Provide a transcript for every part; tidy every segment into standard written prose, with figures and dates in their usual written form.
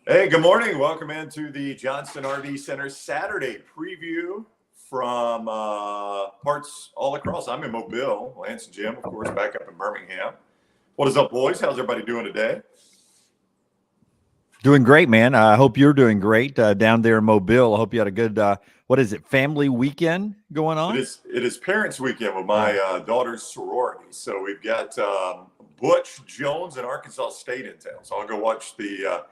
Hey, good morning. Welcome into the Johnston RV Center Saturday preview from parts all across. I'm in Mobile. Lance and Jim, of course, back up in Birmingham. What is up, boys? How's everybody doing today? Doing great, man. I hope you're doing great down there in Mobile. I hope you had a good, what is it, family weekend going on? It is Parents Weekend with my daughter's sorority. So we've got Butch Jones and Arkansas State in town. So I'll go watch the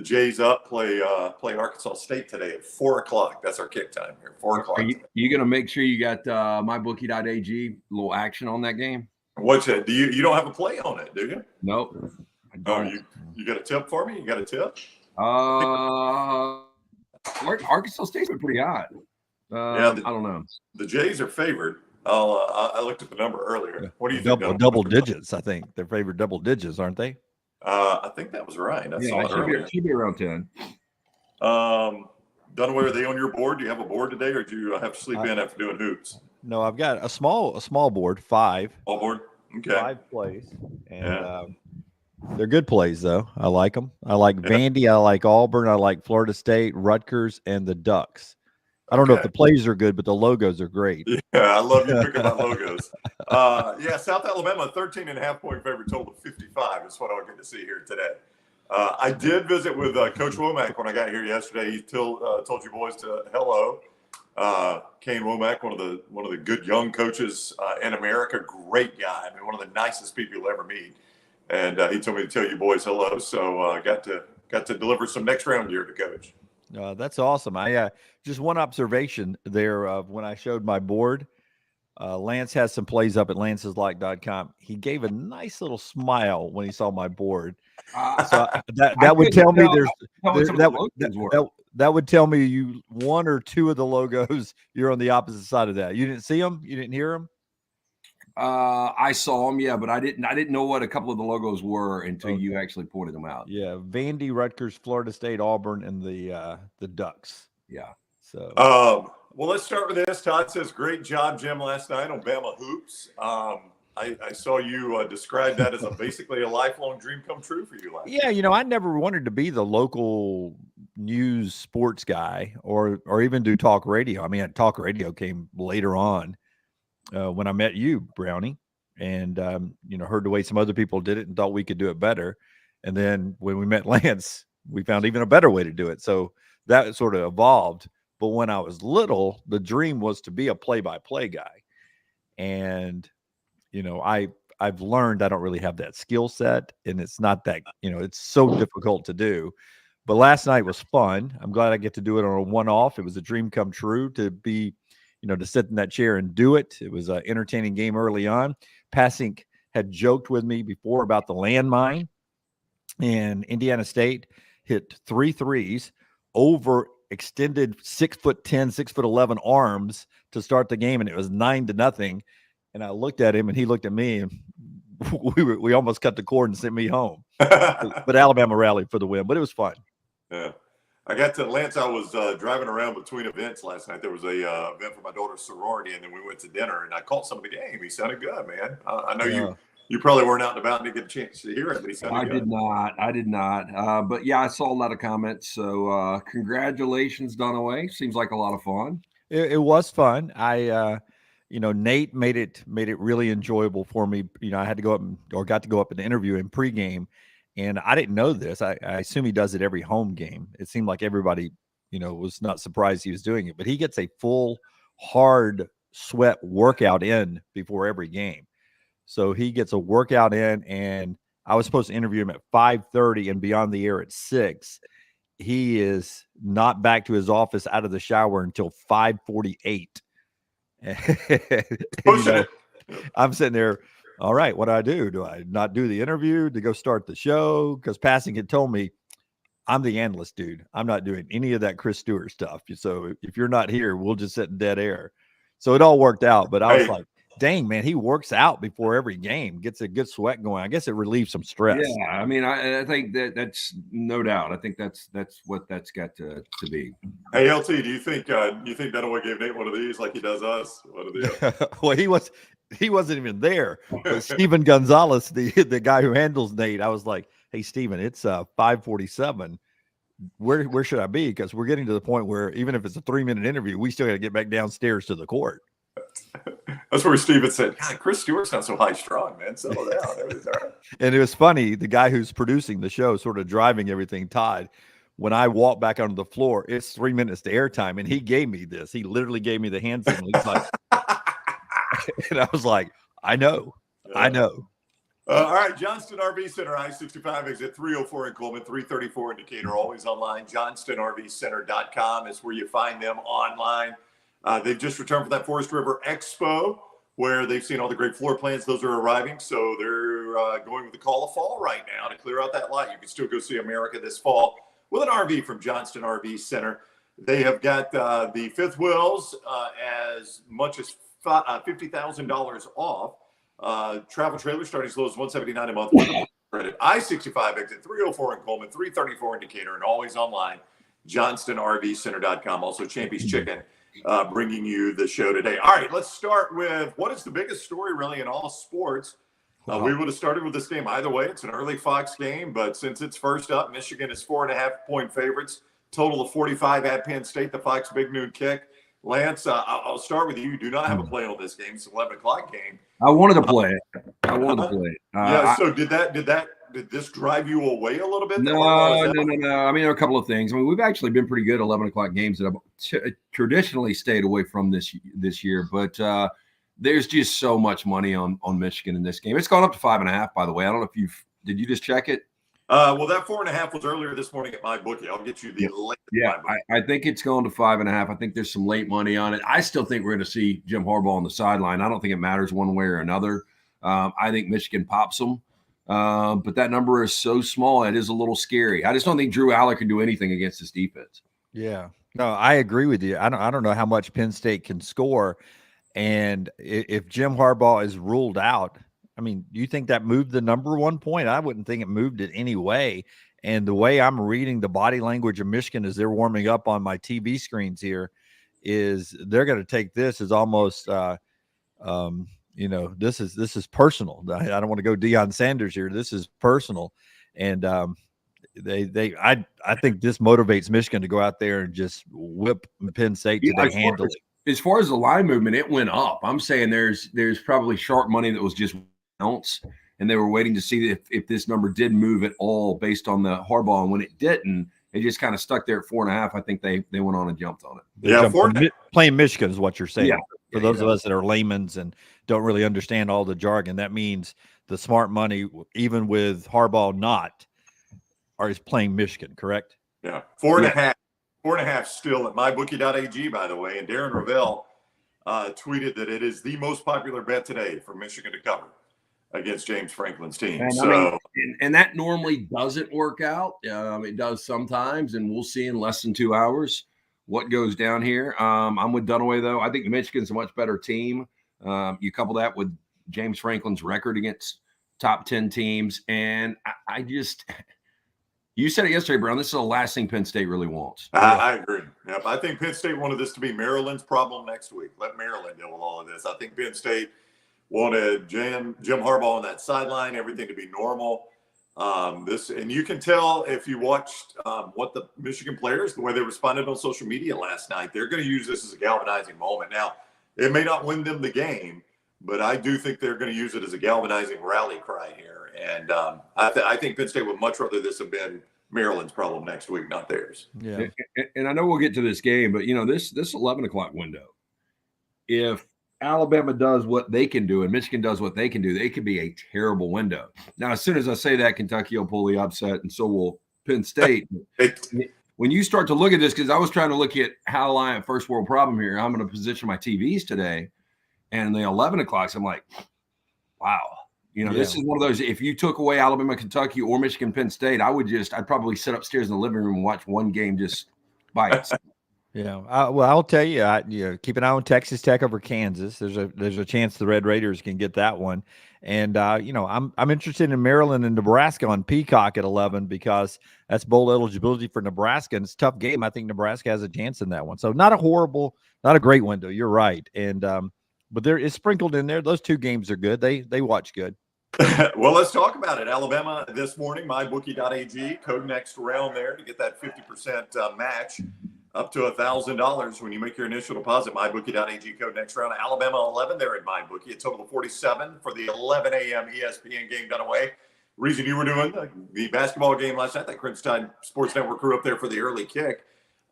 Jays play Arkansas State today at 4 o'clock. That's our kick time here. 4 o'clock. Are you gonna make sure you got mybookie.ag little action on that game? What's it? Do you don't have a play on it, do you? Nope. Oh, you got a tip for me? You got a tip? Arkansas State's been pretty hot. I don't know. The Jays are favored. I looked at the number earlier. What do you think? Double digits, I think. They're favored double digits, aren't they? I think that was right. It should be around 10. Dunaway, are they on your board? Do you have a board today, or do you have to sleep in after doing hoops? No, I've got a small board, 5. Small board? Okay. 5 plays. And they're good plays, though. I like them. I like Vandy. I like Auburn. I like Florida State, Rutgers, and the Ducks. I don't know if the plays are good, but the logos are great. Yeah, I love you picking my logos. South Alabama, 13.5-point favorite, total of 55 is what I'll get to see here today. I did visit with Coach Womack when I got here yesterday. He told you boys to hello. Kane Womack, one of the good young coaches in America, great guy. I mean, one of the nicest people you'll ever meet. And he told me to tell you boys hello. So got to deliver some next round gear to Coach. That's awesome. I just one observation there of when I showed my board. Lance has some plays up at lanceslike.com. He gave a nice little smile when he saw my board. So that would tell me that would tell me you 1 or 2 of the logos you're on the opposite side of that. You didn't see them? You didn't hear them? I saw them, yeah, but I didn't know what a couple of the logos were until you actually pointed them out. Yeah, Vandy, Rutgers, Florida State, Auburn, and the Ducks. Yeah. So well, let's start with this. Todd says, great job, Jim, last night on Bama Hoops. I saw you describe that as basically a lifelong dream come true for you last night. Yeah, I never wanted to be the local news sports guy or even do talk radio. I mean, talk radio came later on. When I met you, Brownie, and heard the way some other people did it and thought we could do it better. And then when we met Lance, we found even a better way to do it. So that sort of evolved. But when I was little, the dream was to be a play-by-play guy. And, I've learned I don't really have that skill set, and it's not that, it's so difficult to do. But last night was fun. I'm glad I get to do it on a one-off. It was a dream come true to be to sit in that chair and do it. It was an entertaining game early on. Passink had joked with me before about the landmine, and Indiana State hit 3 threes over extended 6'10", 6'11" arms to start the game, and it was 9-0. And I looked at him, and he looked at me, and we almost cut the cord and sent me home. But Alabama rallied for the win, but it was fun. Yeah. I got to Lance. I was driving around between events last night. There was a event for my daughter's sorority, and then we went to dinner. And I caught some of the game. He sounded good, man. I know you probably weren't out and about and didn't get a chance to hear it, but he sounded good. I did not. But yeah, I saw a lot of comments. So congratulations, Dunaway. Seems like a lot of fun. It was fun. Nate made it really enjoyable for me. I had to go up got to go up and interview him pregame. And I didn't know this. I assume he does it every home game. It seemed like everybody, was not surprised he was doing it. But he gets a full, hard sweat workout in before every game. So he gets a workout in, and I was supposed to interview him at 5:30 and be on the air at 6. He is not back to his office out of the shower until 5:48. I'm sitting there. All right, what do I do? Do I not do the interview to go start the show? Because Passink had told me, I'm the analyst, dude. I'm not doing any of that Chris Stewart stuff. So if you're not here, we'll just sit in dead air. So it all worked out. But I was like, dang, man, he works out before every game, gets a good sweat going. I guess it relieves some stress. Yeah, I mean, I think that's no doubt. I think that's what that's got to be. Hey, LT, do you think Dunaway gave Nate one of these like he does us? One of the well, he wasn't even there. But Steven Gonzalez, the guy who handles Nate, I was like, hey, Steven, it's 5:47. where should I be? Because we're getting to the point where even if it's a 3-minute interview, we still got to get back downstairs to the court. That's where Steven said, God, Chris Stewart's not so high strung, man. Settle down. Everything's all right. And it was funny, the guy who's producing the show, sort of driving everything, Todd, when I walked back onto the floor, it's 3 minutes to airtime, and he gave me this. He literally gave me the hand signal. He's like, and I was like, I know. All right, Johnston RV Center, I-65 exit 304 in Coleman, 334 in Decatur. Always online. JohnstonRVCenter.com is where you find them online. They've just returned from that Forest River Expo where they've seen all the great floor plans. Those are arriving. So they're going with the call of fall right now to clear out that lot. You can still go see America this fall with an RV from Johnston RV Center. They have got the fifth wheels as much as $50,000 off. Travel trailer starting as low as $179 a month. Credit. I-65 exit 304 in Coleman, 334 in Decatur, and always online. JohnstonRVCenter.com. Also, Champy's Chicken bringing you the show today. All right, let's start with what is the biggest story really in all sports. We would have started with this game either way. It's an early Fox game, but since it's first up, Michigan is 4.5-point favorites. Total of 45 at Penn State, the Fox Big Noon Kick. Lance, I'll start with you. You do not have a play on this game. It's an 11 o'clock game. I wanted to play it. So did this drive you away a little bit? No. I mean, there are a couple of things. I mean, we've actually been pretty good 11 o'clock games that I've traditionally stayed away from this year, but there's just so much money on Michigan in this game. It's gone up to 5.5, by the way. I don't know if did you just check it? Well, that 4.5 was earlier this morning at my bookie. I'll get you the latest. Yeah, I think it's gone to 5.5. I think there's some late money on it. I still think we're going to see Jim Harbaugh on the sideline. I don't think it matters one way or another. I think Michigan pops them, but that number is so small. It is a little scary. I just don't think Drew Aller can do anything against this defense. Yeah, no, I agree with you. I don't know how much Penn State can score, and if Jim Harbaugh is ruled out, I mean, do you think that moved the number 1 point? I wouldn't think it moved it anyway. And the way I'm reading the body language of Michigan as they're warming up on my TV screens here is they're going to take this as almost, this is personal. I don't want to go Deion Sanders here. This is personal. And I think this motivates Michigan to go out there and just whip Penn State to the handle it. As far as the line movement, it went up. I'm saying there's probably sharp money that was just ounce, and they were waiting to see if this number did move at all based on the Harbaugh, and when it didn't, it just kind of stuck there at 4.5. I think they went on and jumped on it. Yeah, playing Michigan is what you're saying. Yeah. For those of us that are laymen's and don't really understand all the jargon, that means the smart money, even with Harbaugh not, is playing Michigan, correct? Yeah, 4.5. 4.5 still at mybookie.ag, by the way, and Darren Ravel tweeted that it is the most popular bet today for Michigan to cover against James Franklin's team. And that normally doesn't work out. It does sometimes, and we'll see in less than 2 hours what goes down here. I'm with Dunaway, though. I think Michigan's a much better team. You couple that with James Franklin's record against top 10 teams, and I just – you said it yesterday, Brown. This is the last thing Penn State really wants. I agree. Yep. I think Penn State wanted this to be Maryland's problem next week. Let Maryland deal with all of this. I think Penn State wanted Jim Harbaugh on that sideline, everything to be normal. And you can tell if you watched what the Michigan players, the way they responded on social media last night, they're going to use this as a galvanizing moment. Now, it may not win them the game, but I do think they're going to use it as a galvanizing rally cry here. And I think Penn State would much rather this have been Maryland's problem next week, not theirs. Yeah. And I know we'll get to this game, but this 11 o'clock window, if Alabama does what they can do and Michigan does what they can do, they could be a terrible window. Now, as soon as I say that, Kentucky will pull the upset, and so will Penn State. When you start to look at this, because I was trying to look at how I have first world problem here, I'm going to position my TVs today, and the 11 o'clocks, I'm like, wow. This is one of those, if you took away Alabama, Kentucky, or Michigan, Penn State, I'd probably sit upstairs in the living room and watch one game just by itself. Yeah. I'll tell you, keep an eye on Texas Tech over Kansas. There's a chance the Red Raiders can get that one. And, I'm interested in Maryland and Nebraska on Peacock at 11 because that's bowl eligibility for Nebraska. And it's a tough game. I think Nebraska has a chance in that one. So not a great window. You're right. And, but there is sprinkled in there. Those two games are good. They watch good. Well, let's talk about it. Alabama this morning, mybookie.ag, code next round there to get that 50% match up to $1,000 when you make your initial deposit. Mybookie.ag, code next round. Alabama 11 there at MyBookie. A total of 47 for the 11 a.m. ESPN game Dunaway. Reason you were doing the basketball game last night, that Crimson Sports Network crew up there for the early kick.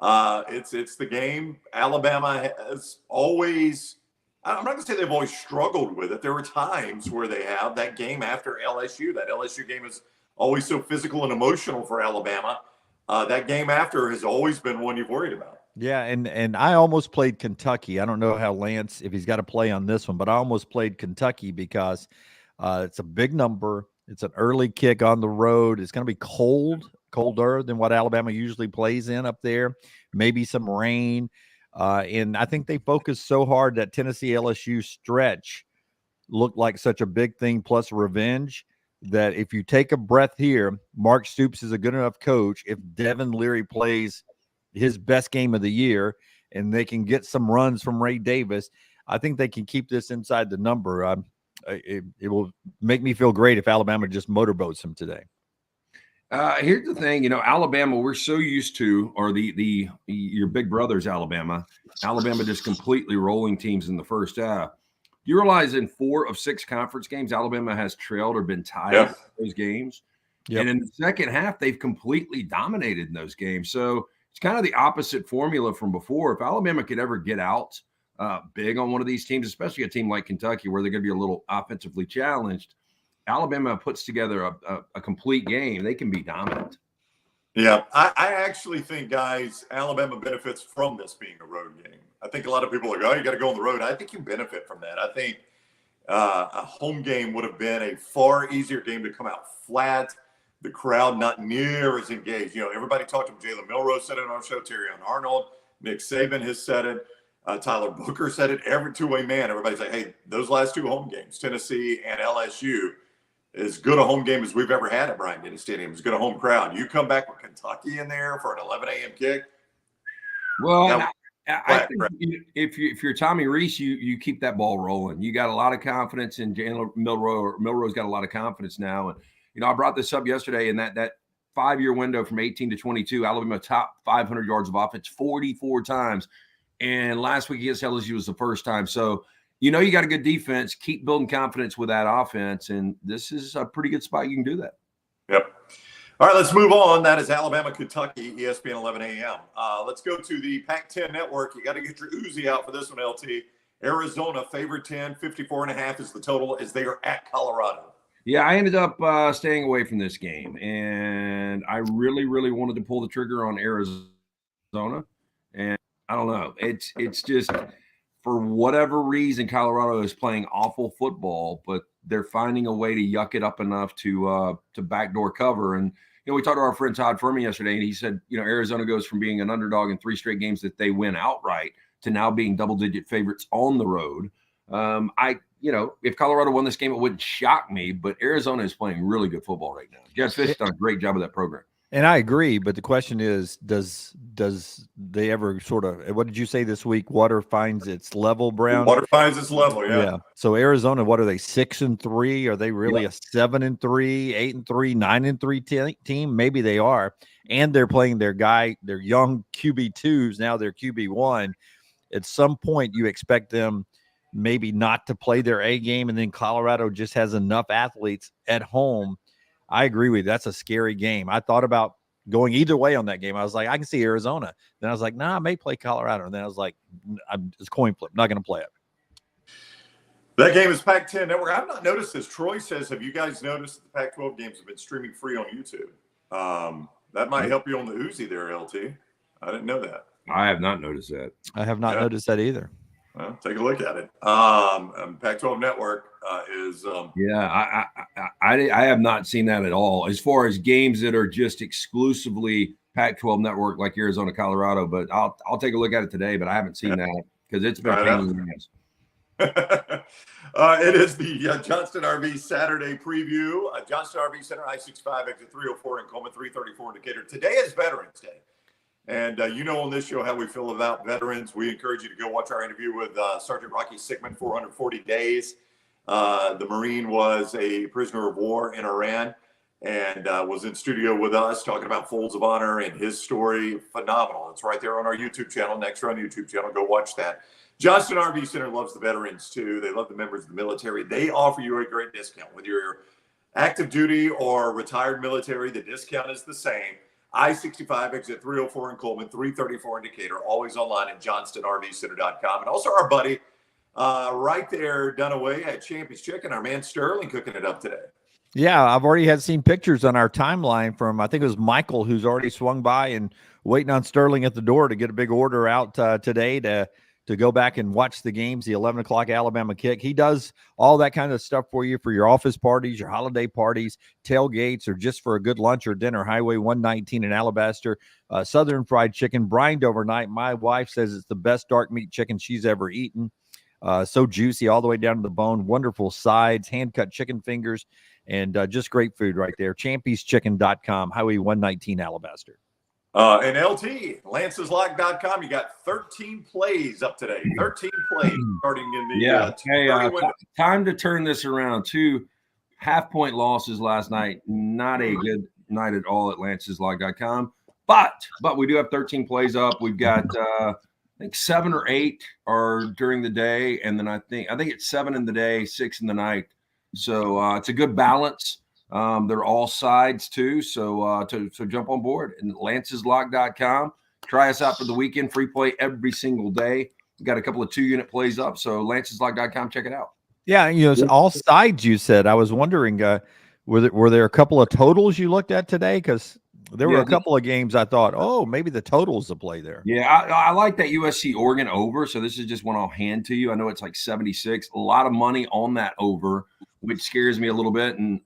It's the game. Alabama has always, I'm not going to say they've always struggled with it. There were times where they have that game after LSU. That LSU game is always so physical and emotional for Alabama. That game after has always been one you've worried about. Yeah, and I almost played Kentucky. I don't know how Lance, if he's got to play on this one, but I almost played Kentucky because it's a big number. It's an early kick on the road. It's going to be colder than what Alabama usually plays in up there. Maybe some rain. And I think they focused so hard that Tennessee LSU stretch looked like such a big thing plus revenge that if you take a breath here, Mark Stoops is a good enough coach. If Devin Leary plays his best game of the year and they can get some runs from Ray Davis, I think they can keep this inside the number. It will make me feel great if Alabama just motorboats him today. Here's the thing, Alabama, we're so used to, or your big brother's Alabama just completely rolling teams in the first half. Do you realize in 4 of 6 conference games, Alabama has trailed or been tied in those games? Yep. And in the second half, they've completely dominated in those games. So it's kind of the opposite formula from before. If Alabama could ever get out big on one of these teams, especially a team like Kentucky, where they're going to be a little offensively challenged, Alabama puts together a complete game. They can be dominant. Yeah, I actually think, guys, Alabama benefits from this being a road game. I think a lot of people are like, oh, you got to go on the road. I think you benefit from that. I think a home game would have been a far easier game to come out flat. The crowd not near as engaged. Everybody talked to him. Jalen Milroe said it on our show. Terrion Arnold, Nick Saban has said it. Tyler Booker said it. Every two-way man. Everybody's like, hey, those last 2 home games, Tennessee and LSU, as good a home game as we've ever had at Bryant-Denny Stadium. As good a home crowd. You come back with Kentucky in there for an 11 a.m. kick. Well, I think if you're Tommy Rees, you keep that ball rolling. You got a lot of confidence in Jalen Milroe. Milroe's got a lot of confidence now. And, I brought this up yesterday in that 5-year window from 18 to 22, Alabama top 500 yards of offense 44 times. And last week against LSU was the first time. So, you got a good defense. Keep building confidence with that offense. And this is a pretty good spot. You can do that. Yep. All right, let's move on. That is Alabama, Kentucky, ESPN 11 a.m. Let's go to the Pac-10 network. You got to get your Uzi out for this one, LT. Arizona favored 10, 54.5 is the total as they are at Colorado. Yeah, I ended up staying away from this game. And I really, really wanted to pull the trigger on Arizona. And I don't know. It's just – for whatever reason, Colorado is playing awful football, but they're finding a way to yuck it up enough to backdoor cover. And, we talked to our friend Todd Furman yesterday, and he said, Arizona goes from being an underdog in 3 straight games that they win outright to now being double-digit favorites on the road. If Colorado won this game, it wouldn't shock me, but Arizona is playing really good football right now. Jeff Fish has done a great job of that program. And I agree, but the question is, does they ever sort of, what did you say this week? Water finds its level, Brown? Water finds its level, yeah. So Arizona, what are they, 6-3? Are they really a 7-3, 8-3, 9-3 team? Maybe they are. And they're playing their young QB2s, now they're QB1. At some point, you expect them maybe not to play their A game, and then Colorado just has enough athletes at home. I agree with you. That's a scary game. I thought about going either way on that game. I was like, I can see Arizona. Then I was like, nah, I may play Colorado. And then I was like, it's coin flip. Not going to play it. That game is Pac-10 Network. I've not noticed this. Troy says, have you guys noticed that the Pac-12 games have been streaming free on YouTube? That might help you on the Uzi there, LT. I didn't know that. I have not noticed that. I have not noticed that either. Well, take a look at it. Pac-12 Network is. I have not seen that at all. As far as games that are just exclusively Pac-12 Network, like Arizona, Colorado, but I'll take a look at it today. But I haven't seen that because it's been a pain in the ass. It is the Johnston RV Saturday preview. Johnston RV Center, I-65, exit 304 in Coleman, 334 in Decatur. Today is Veterans Day. And on this show how we feel about veterans. We encourage you to go watch our interview with Sergeant Rocky Sickman, 440 days. The Marine was a prisoner of war in Iran and was in studio with us talking about Folds of Honor and his story. Phenomenal. It's right there on our YouTube channel, Next Run YouTube channel. Go watch that. Johnston RV Center loves the veterans too. They love the members of the military. They offer you a great discount. Whether you're active duty or retired military, the discount is the same. I-65 exit 304 in Coleman, 334 in Decatur, always online at johnstonrvcenter.com. And also our buddy right there, Dunaway at Champy's Chicken, our man Sterling cooking it up today. Yeah, I've already seen pictures on our timeline from, I think it was Michael, who's already swung by and waiting on Sterling at the door to get a big order out today to go back and watch the games, the 11 o'clock Alabama kick. He does all that kind of stuff for you for your office parties, your holiday parties, tailgates, or just for a good lunch or dinner. Highway 119 in Alabaster, Southern Fried Chicken, brined overnight. My wife says it's the best dark meat chicken she's ever eaten. So juicy all the way down to the bone. Wonderful sides, hand-cut chicken fingers, and just great food right there. ChampysChicken.com, Highway 119 Alabaster. And LT, Lance'sLock.com, you got 13 plays up today. 13 plays starting in the time to turn this around. 2 half-point losses last night. Not a good night at all at Lance'sLock.com. But we do have 13 plays up. We've got I think 7 or 8 are during the day, and then I think it's 7 in the day, 6 in the night. So it's a good balance. They're all sides too. So jump on board and Lance'sLock.com. Try us out for the weekend. Free play every single day. We got a couple of 2-unit plays up. So Lance'sLock.com. Check it out. Yeah, it's all sides. You said. I was wondering, were there a couple of totals you looked at today? Because there were a couple of games I thought, oh, maybe the total's the play there. Yeah, I like that USC Oregon over. So this is just one I'll hand to you. I know it's like 76. A lot of money on that over, which scares me a little bit. And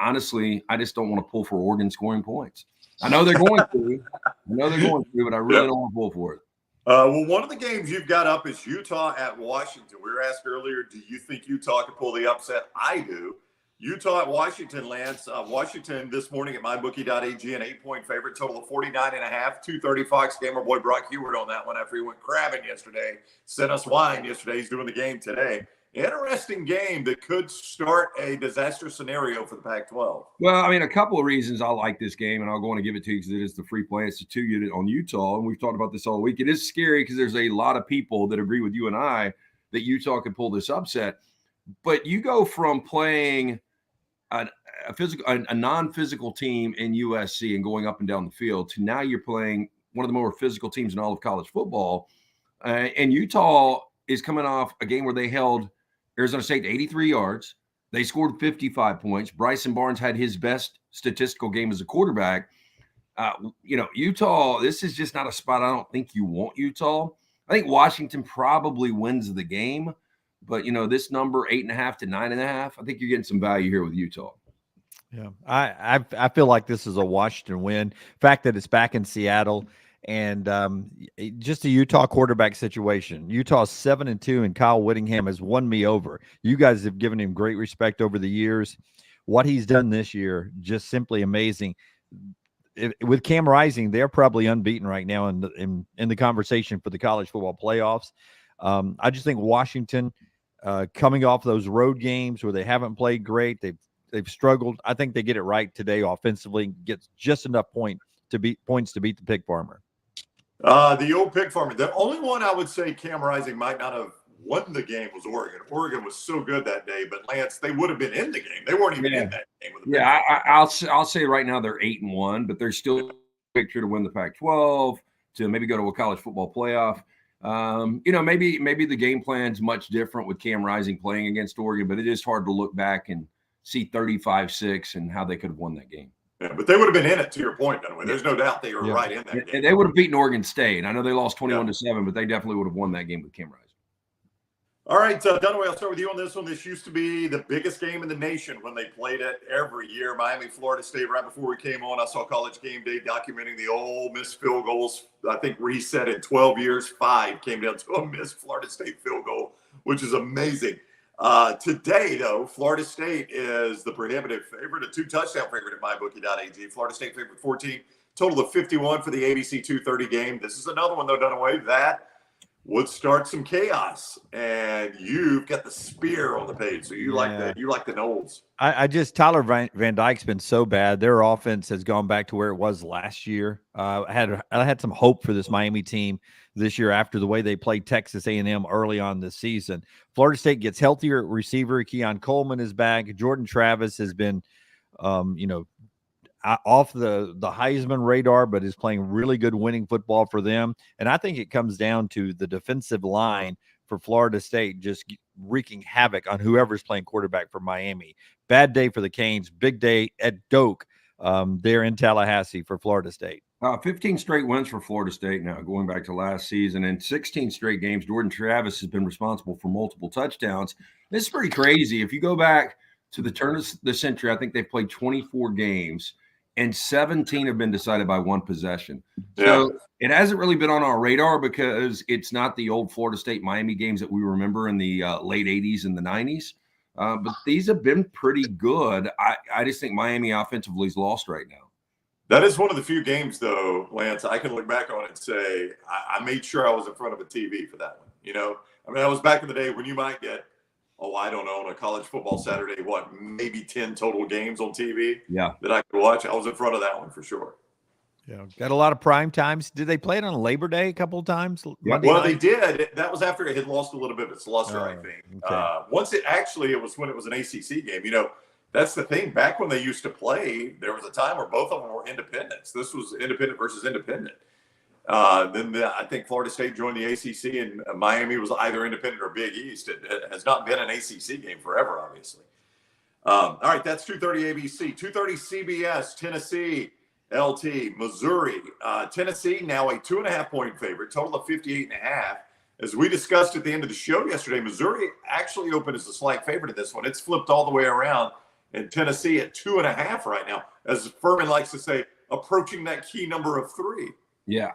honestly, I just don't want to pull for Oregon scoring points. I know they're going to. But I really don't want to pull for it. Well, one of the games you've got up is Utah at Washington. We were asked earlier, do you think Utah could pull the upset? I do. Utah at Washington, Lance. Washington this morning at mybookie.ag, an 8-point favorite, total of 49.5, 230 Fox game. Our boy Brock Heward on that one after he went crabbing yesterday. Sent us wine yesterday. He's doing the game today. Interesting game that could start a disaster scenario for the Pac-12. Well, I mean, a couple of reasons I like this game, and I'll go on and give it to you because it is the free play. It's a 2-unit on Utah, and we've talked about this all week. It is scary because there's a lot of people that agree with you and I that Utah could pull this upset. But you go from playing a non-physical team in USC and going up and down the field to now you're playing one of the more physical teams in all of college football. And Utah is coming off a game where they held Arizona State to 83 yards. They scored 55 points. Bryson Barnes had his best statistical game as a quarterback. Utah, this is just not a spot I don't think you want Utah. I think Washington probably wins the game. But, this number 8.5 to 9.5, I think you're getting some value here with Utah. Yeah, I feel like this is a Washington win. The fact that it's back in Seattle and just a Utah quarterback situation. Utah's 7-2, and Kyle Whittingham has won me over. You guys have given him great respect over the years. What he's done this year, just simply amazing. With Cam Rising, they're probably unbeaten right now in the conversation for the college football playoffs. I just think Washington, coming off those road games where they haven't played great, they've struggled. I think they get it right today offensively, get just enough points to beat the pig farmer. The old pig farmer. The only one I would say Cam Rising might not have won the game was Oregon. Oregon was so good that day, but Lance, they would have been in the game. They weren't even in that game. I'll say right now they're 8-1, but they're still picture to win the Pac-12, to maybe go to a college football playoff. Maybe the game plan's much different with Cam Rising playing against Oregon, but it is hard to look back and see 35-6 and how they could have won that game. Yeah, but they would have been in it, to your point, Dunaway. There's no doubt they were right in that game. And they would have beaten Oregon State. I know they lost 21-7, but they definitely would have won that game with Cam Rising. All right, Dunaway, I'll start with you on this one. This used to be the biggest game in the nation when they played it every year. Miami, Florida State. Right before we came on, I saw College Game Day documenting the Ole Miss field goals. I think reset in 12 years, 5 came down to a missed Florida State field goal, which is amazing. Today, though, Florida State is the prohibitive favorite, a 2-touchdown favorite at mybookie.ag. Florida State favorite 14, total of 51 for the ABC 230 game. This is another one, though, Dunaway, that would start some chaos. And you've got the spear on the page, so you like the Noles. Tyler Van Dyke's been so bad. Their offense has gone back to where it was last year. I had some hope for this Miami team this year after the way they played Texas A&M early on this season. Florida State gets healthier at receiver. Keon Coleman is back. Jordan Travis has been, off the Heisman radar, but is playing really good winning football for them. And I think it comes down to the defensive line for Florida State just wreaking havoc on whoever's playing quarterback for Miami. Bad day for the Canes. Big day at Doak there in Tallahassee for Florida State. 15 straight wins for Florida State now, going back to last season. And 16 straight games, Jordan Travis has been responsible for multiple touchdowns. This is pretty crazy. If you go back to the turn of the century, I think they've played 24 games, and 17 have been decided by one possession. Yeah. So it hasn't really been on our radar because it's not the old Florida State-Miami games that we remember in the late 80s and the 90s. But these have been pretty good. I just think Miami offensively is lost right now. That is one of the few games, though, Lance, I can look back on it and say I made sure I was in front of a TV for that one. That was back in the day when you might get, I don't know, on a college football Saturday, maybe 10 total games on TV that I could watch. I was in front of that one for sure. Yeah, got a lot of prime times. Did they play it on Labor Day a couple of times? Yeah. Well, they did. That was after it had lost a little bit of its luster, I think. Okay. It was when it was an ACC game. That's the thing. Back when they used to play, there was a time where both of them were independents. This was independent versus independent. I think Florida State joined the ACC, and Miami was either independent or Big East. It has not been an ACC game forever, obviously. All right, that's 2:30 ABC. 2:30 CBS, Tennessee, LT, Missouri. Tennessee now a 2.5-point favorite, total of 58.5. As we discussed at the end of the show yesterday, Missouri actually opened as a slight favorite in this one. It's flipped all the way around, and Tennessee at 2.5 right now. As Furman likes to say, approaching that key number of 3. Yeah,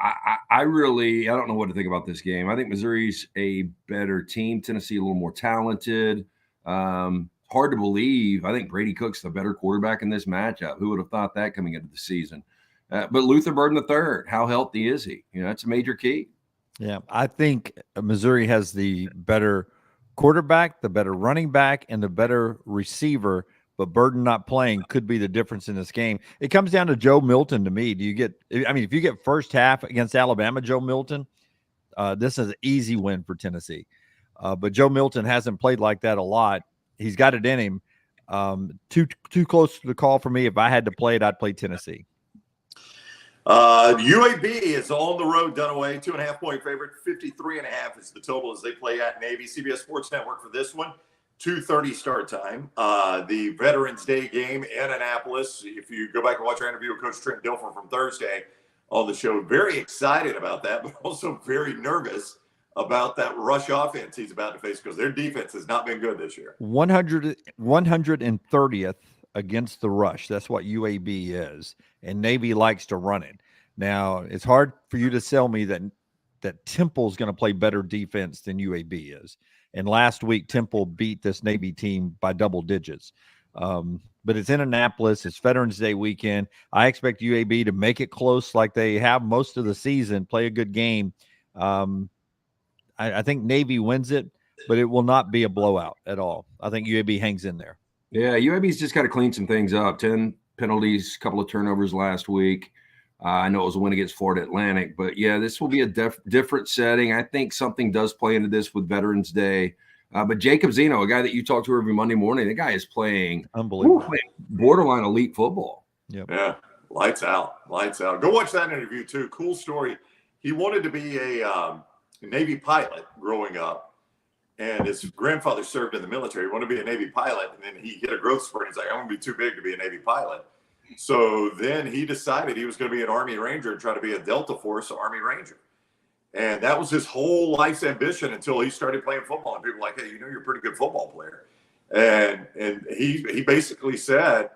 I don't know what to think about this game. I think Missouri's a better team. Tennessee a little more talented. Hard to believe. I think Brady Cook's the better quarterback in this matchup. Who would have thought that coming into the season? But Luther Burden III, how healthy is he? That's a major key. Yeah, I think Missouri has the better quarterback, the better running back, and the better receiver. But Burden not playing could be the difference in this game. It comes down to Joe Milton to me. If you get first half against Alabama, Joe Milton, this is an easy win for Tennessee. But Joe Milton hasn't played like that a lot. He's got it in him. Too close to the call for me. If I had to play it, I'd play Tennessee. UAB is on the road, Dunaway, 2.5-point favorite. 53.5 is the total as they play at Navy. CBS Sports Network for this one. 2:30 start time. The Veterans Day game in Annapolis. If you go back and watch our interview with Coach Trent Dilfer from Thursday on the show, very excited about that, but also very nervous about that rush offense he's about to face because their defense has not been good this year. 130th against the rush. That's what UAB is, and Navy likes to run it. Now, it's hard for you to sell me that Temple's going to play better defense than UAB is. And last week, Temple beat this Navy team by double digits. But it's in Annapolis. It's Veterans Day weekend. I expect UAB to make it close like they have most of the season, play a good game. I think Navy wins it, but it will not be a blowout at all. I think UAB hangs in there. Yeah, UAB's just got to clean some things up. 10 penalties, a couple of turnovers last week. I know it was a win against Florida Atlantic, but yeah, this will be a different setting. I think something does play into this with Veterans Day. But Jacob Zeno, a guy that you talk to every Monday morning, the guy is playing unbelievable, borderline elite football. Yep. Yeah, lights out. Go watch that interview too. Cool story. He wanted to be a Navy pilot growing up, and his grandfather served in the military. He wanted to be a Navy pilot, and then he hit a growth spurt. He's like, I'm going to be too big to be a Navy pilot. So then he decided he was going to be an Army Ranger and try to be a Delta Force Army Ranger. And that was his whole life's ambition until he started playing football. And people were like, hey, you're a pretty good football player. And he basically said,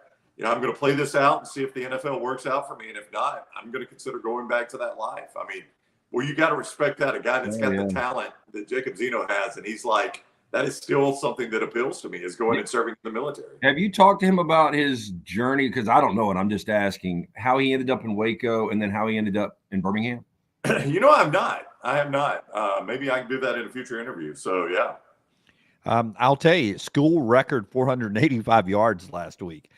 I'm going to play this out and see if the NFL works out for me. And if not, I'm going to consider going back to that life. I mean, well, you got to respect that. A guy that's got the talent that Jacob Zeno has. And he's like, that is still something that appeals to me, is going and serving in the military. Have you talked to him about his journey? Because I don't know it. I'm just asking how he ended up in Waco and then how he ended up in Birmingham. You know, I'm not. I am not. Maybe I can do that in a future interview. So, yeah. I'll tell you, school record 485 yards last week.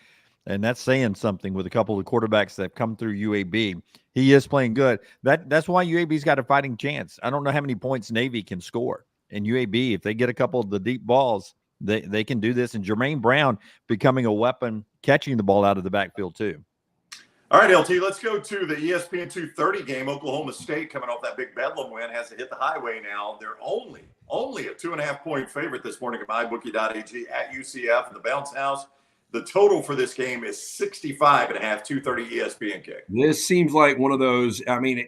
And that's saying something with a couple of quarterbacks that have come through UAB. He is playing good. That's why UAB's got a fighting chance. I don't know how many points Navy can score. And UAB, if they get a couple of the deep balls, they can do this. And Jermaine Brown becoming a weapon, catching the ball out of the backfield too. All right, LT, let's go to the ESPN 230 game. Oklahoma State, coming off that big Bedlam win, has to hit the highway now. They're only a 2.5-point favorite this morning at mybookie.ag at UCF in the bounce house. The total for this game is 65.5, 230 ESPN kick. This seems like one of those. I mean,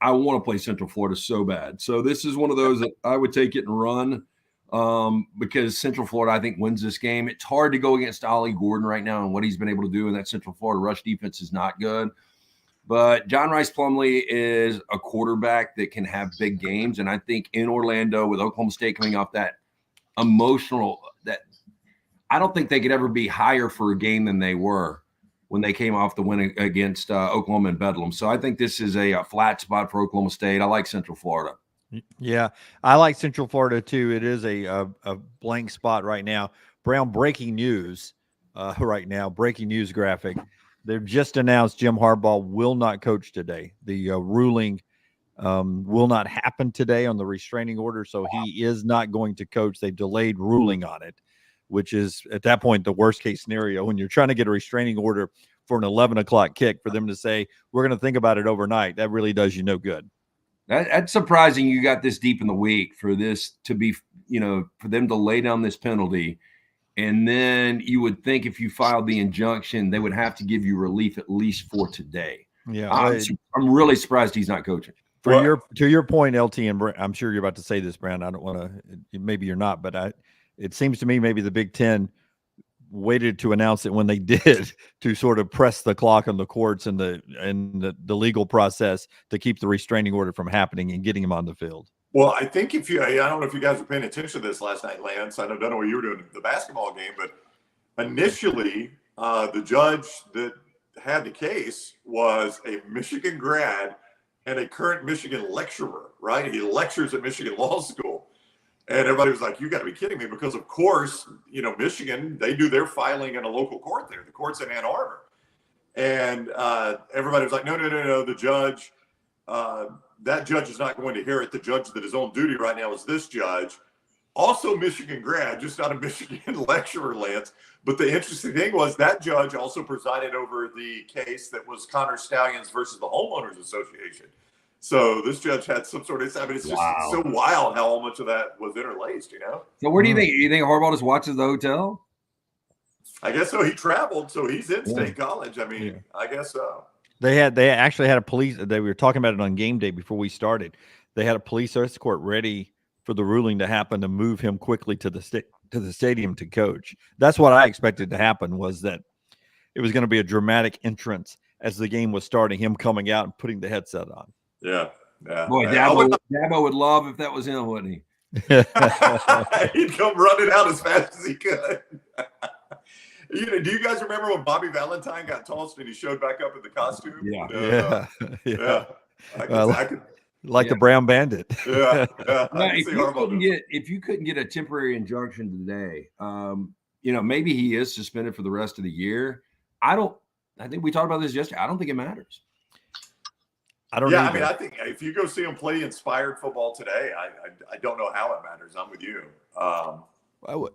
I want to play Central Florida so bad. So this is one of those that I would take it and run because Central Florida, I think, wins this game. It's hard to go against Ollie Gordon right now and what he's been able to do in that Central Florida rush defense is not good. But John Rice Plumlee is a quarterback that can have big games. And I think in Orlando with Oklahoma State coming off that emotional – I don't think they could ever be higher for a game than they were when they came off the win against Oklahoma and Bedlam. So I think this is a flat spot for Oklahoma State. I like Central Florida. Yeah, I like Central Florida too. It is a blank spot right now. Brown, breaking news right now, breaking news graphic. They've just announced Jim Harbaugh will not coach today. The ruling will not happen today on the restraining order, so he is not going to coach. They've delayed ruling on it, which is at that point the worst case scenario when you're trying to get a restraining order for an 11 o'clock kick for them to say, we're going to think about it overnight. That really does you no good. That's surprising you got this deep in the week for this to be, for them to lay down this penalty. And then you would think if you filed the injunction, they would have to give you relief at least for today. Yeah. I'm really surprised he's not coaching. To your point, LT, and I'm sure you're about to say this, Brown. I don't want to, maybe you're not, but it seems to me maybe the Big Ten waited to announce it when they did to sort of press the clock on the courts and the legal process to keep the restraining order from happening and getting him on the field. Well, I think I don't know if you guys were paying attention to this last night, Lance. I know Dunaway, you were doing the basketball game, but initially the judge that had the case was a Michigan grad and a current Michigan lecturer, right? He lectures at Michigan Law School. And everybody was like, you got to be kidding me, because, of course, Michigan, they do their filing in a local court there. The court's in Ann Arbor. And everybody was like, no, the judge, that judge is not going to hear it. The judge that is on duty right now is this judge. Also Michigan grad, just not a Michigan lecturer, Lance. But the interesting thing was that judge also presided over the case that was Connor Stallions versus the Homeowners Association. So this judge had some sort of, it's just so wild how much of that was interlaced, So where do you think? You think Harbaugh just watches the hotel? I guess so. He traveled, so he's in State College. I mean, I guess so. They actually had a police. They were talking about it on game day before we started. They had a police escort ready for the ruling to happen to move him quickly to the stadium to coach. That's what I expected to happen, was that it was going to be a dramatic entrance as the game was starting, him coming out and putting the headset on. Yeah. Boy, Dabo would love if that was him, wouldn't he? He'd come running out as fast as he could. Do you guys remember when Bobby Valentine got tossed and he showed back up in the costume? Yeah. I could, like the Brown Bandit. Yeah. If you couldn't get a temporary injunction today, maybe he is suspended for the rest of the year. I think we talked about this yesterday. I don't think it matters. I don't know. I mean, I think if you go see him play inspired football today, I don't know how it matters. I'm with you.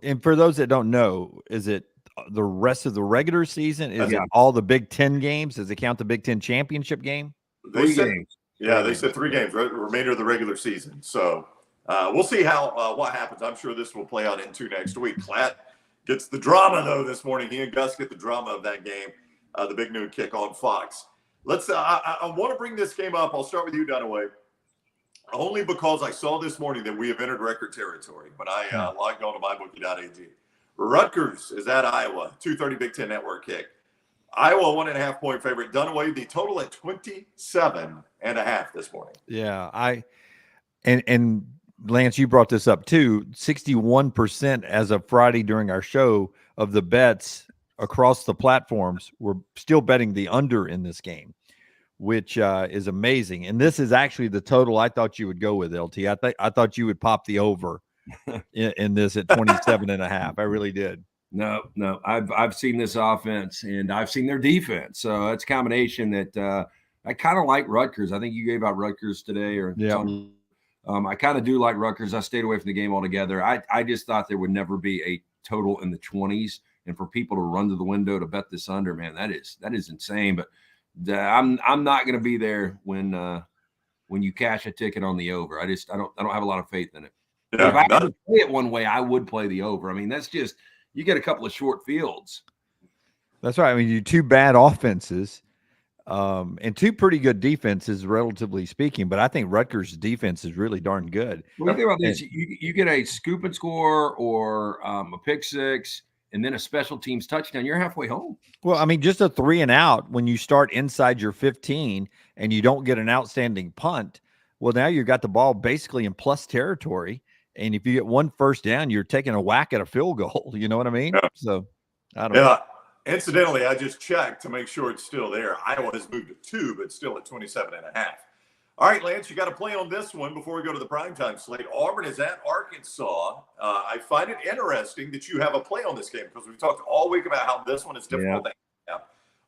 And for those that don't know, is it the rest of the regular season? Is it all the Big Ten games? Does it count the Big Ten championship game? They said 3 games, remainder of the regular season. So we'll see what happens. I'm sure this will play out into next week. Platt gets the drama, though, this morning. He and Gus get the drama of that game, the big noon kick on Fox. I want to bring this game up. I'll start with you, Dunaway, only because I saw this morning that we have entered record territory when I logged on to mybookie.ag. Rutgers is at Iowa, 2:30 Big Ten Network kick. Iowa 1.5-point favorite. Dunaway, the total at 27.5 this morning. Yeah, and Lance, you brought this up too. 61% as of Friday during our show of the bets across the platforms were still betting the under in this game, which is amazing. And this is actually the total I thought you would go with, LT. I thought you would pop the over in this at 27.5. I really did. No. I've seen this offense and I've seen their defense. So it's a combination that I kind of like Rutgers. I think you gave out Rutgers today, or I kind of do like Rutgers. I stayed away from the game altogether. I just thought there would never be a total in the 20s, and for people to run to the window to bet this under, man, that is insane. But I'm not going to be there when you cash a ticket on the over. I don't have a lot of faith in it. Yeah, if I had to play it one way, I would play the over. I mean, that's just, you get a couple of short fields. That's right. I mean, you two bad offenses. And two pretty good defenses, relatively speaking, but I think Rutgers' defense is really darn good. Well, think about this: you get a scoop and score, or a pick six, and then a special teams touchdown. You're halfway home. Well, I mean, just a 3 and out when you start inside your 15 and you don't get an outstanding punt. Well, now you've got the ball basically in plus territory, and if you get one first down, you're taking a whack at a field goal. You know what I mean? Yeah. So, I don't know. Incidentally, I just checked to make sure it's still there. Iowa has moved to 2, but still at 27.5. All right, Lance, you got to play on this one before we go to the primetime slate. Auburn is at Arkansas. I find it interesting that you have a play on this game because we've talked all week about how this one is difficult. Yeah.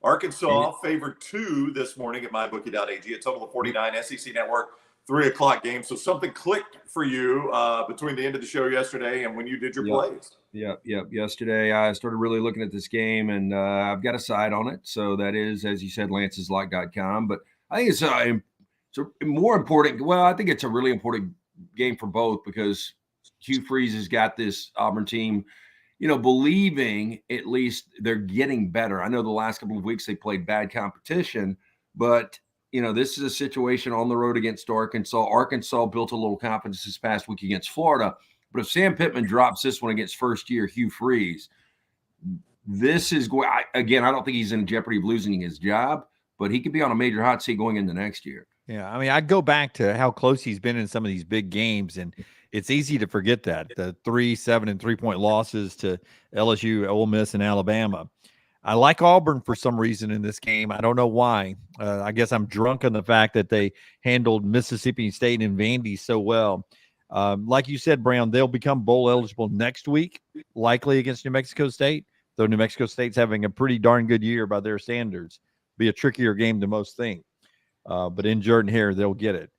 Arkansas favored 2 this morning at mybookie.ag, a total of 49. SEC Network, 3 o'clock game. So something clicked for you between the end of the show yesterday and when you did your plays. Yeah. Yesterday, I started really looking at this game, and I've got a side on it. So that is, as you said, lanceslock.com. But I think it's more important. Well, I think it's a really important game for both because Hugh Freeze has got this Auburn team, believing at least they're getting better. I know the last couple of weeks they played bad competition, but this is a situation on the road against Arkansas. Arkansas built a little confidence this past week against Florida. But if Sam Pittman drops this one against first-year Hugh Freeze, this is going – again, I don't think he's in jeopardy of losing his job, but he could be on a major hot seat going into next year. Yeah, I mean, I'd go back to how close he's been in some of these big games, and it's easy to forget that. The 3, 7, and 3-point losses to LSU, Ole Miss, and Alabama. I like Auburn for some reason in this game. I don't know why. I guess I'm drunk on the fact that they handled Mississippi State and Vandy so well. Like you said, Brown, they'll become bowl eligible next week, likely against New Mexico State, though New Mexico State's having a pretty darn good year by their standards. Be a trickier game than most think. But in Jordan here, they'll get it.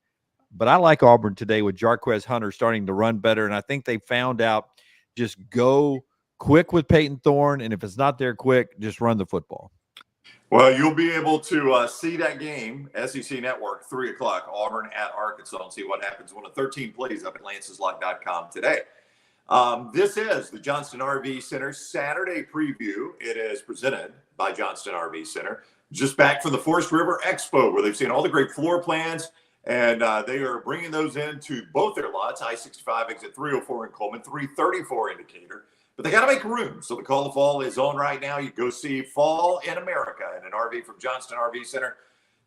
But I like Auburn today with Jarquez Hunter starting to run better, and I think they found out just go quick with Peyton Thorne, and if it's not there quick, just run the football. Well, you'll be able to see that game, SEC Network, 3 o'clock, Auburn at Arkansas, and see what happens. One of 13 plays up at lanceslock.com today. This is the Johnston RV Center Saturday preview. It is presented by Johnston RV Center. Just back from the Forest River Expo, where they've seen all the great floor plans, and they are bringing those into both their lots, I-65 exit 304 in Coleman, 334 indicator. But they got to make room. So the call to fall is on right now. You go see Fall in America in an RV from Johnston RV Center.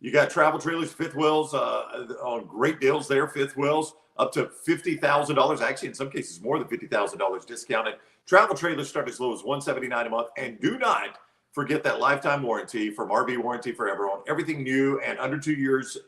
You got travel trailers, fifth wheels on great deals there. Fifth wheels up to $50,000. Actually, in some cases, more than $50,000 discounted. Travel trailers start as low as $179 a month. And do not forget that lifetime warranty from RV Warranty Forever on everything new and under 2 years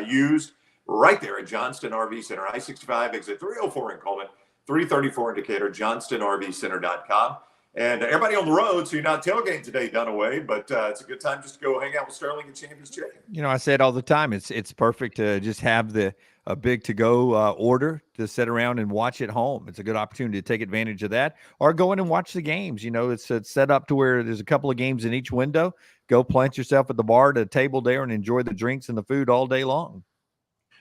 used right there at Johnston RV Center. I-65 exit 304 in Coleman. 334 indicator, johnstonrvcenter.com. And everybody on the road, so you're not tailgating today, Dunaway, but it's a good time just to go hang out with Sterling and Champy's Chicken. I say it all the time. It's perfect to just have a big to-go order to sit around and watch at home. It's a good opportunity to take advantage of that, or go in and watch the games. It's set up to where there's a couple of games in each window. Go plant yourself at the bar at a table there and enjoy the drinks and the food all day long.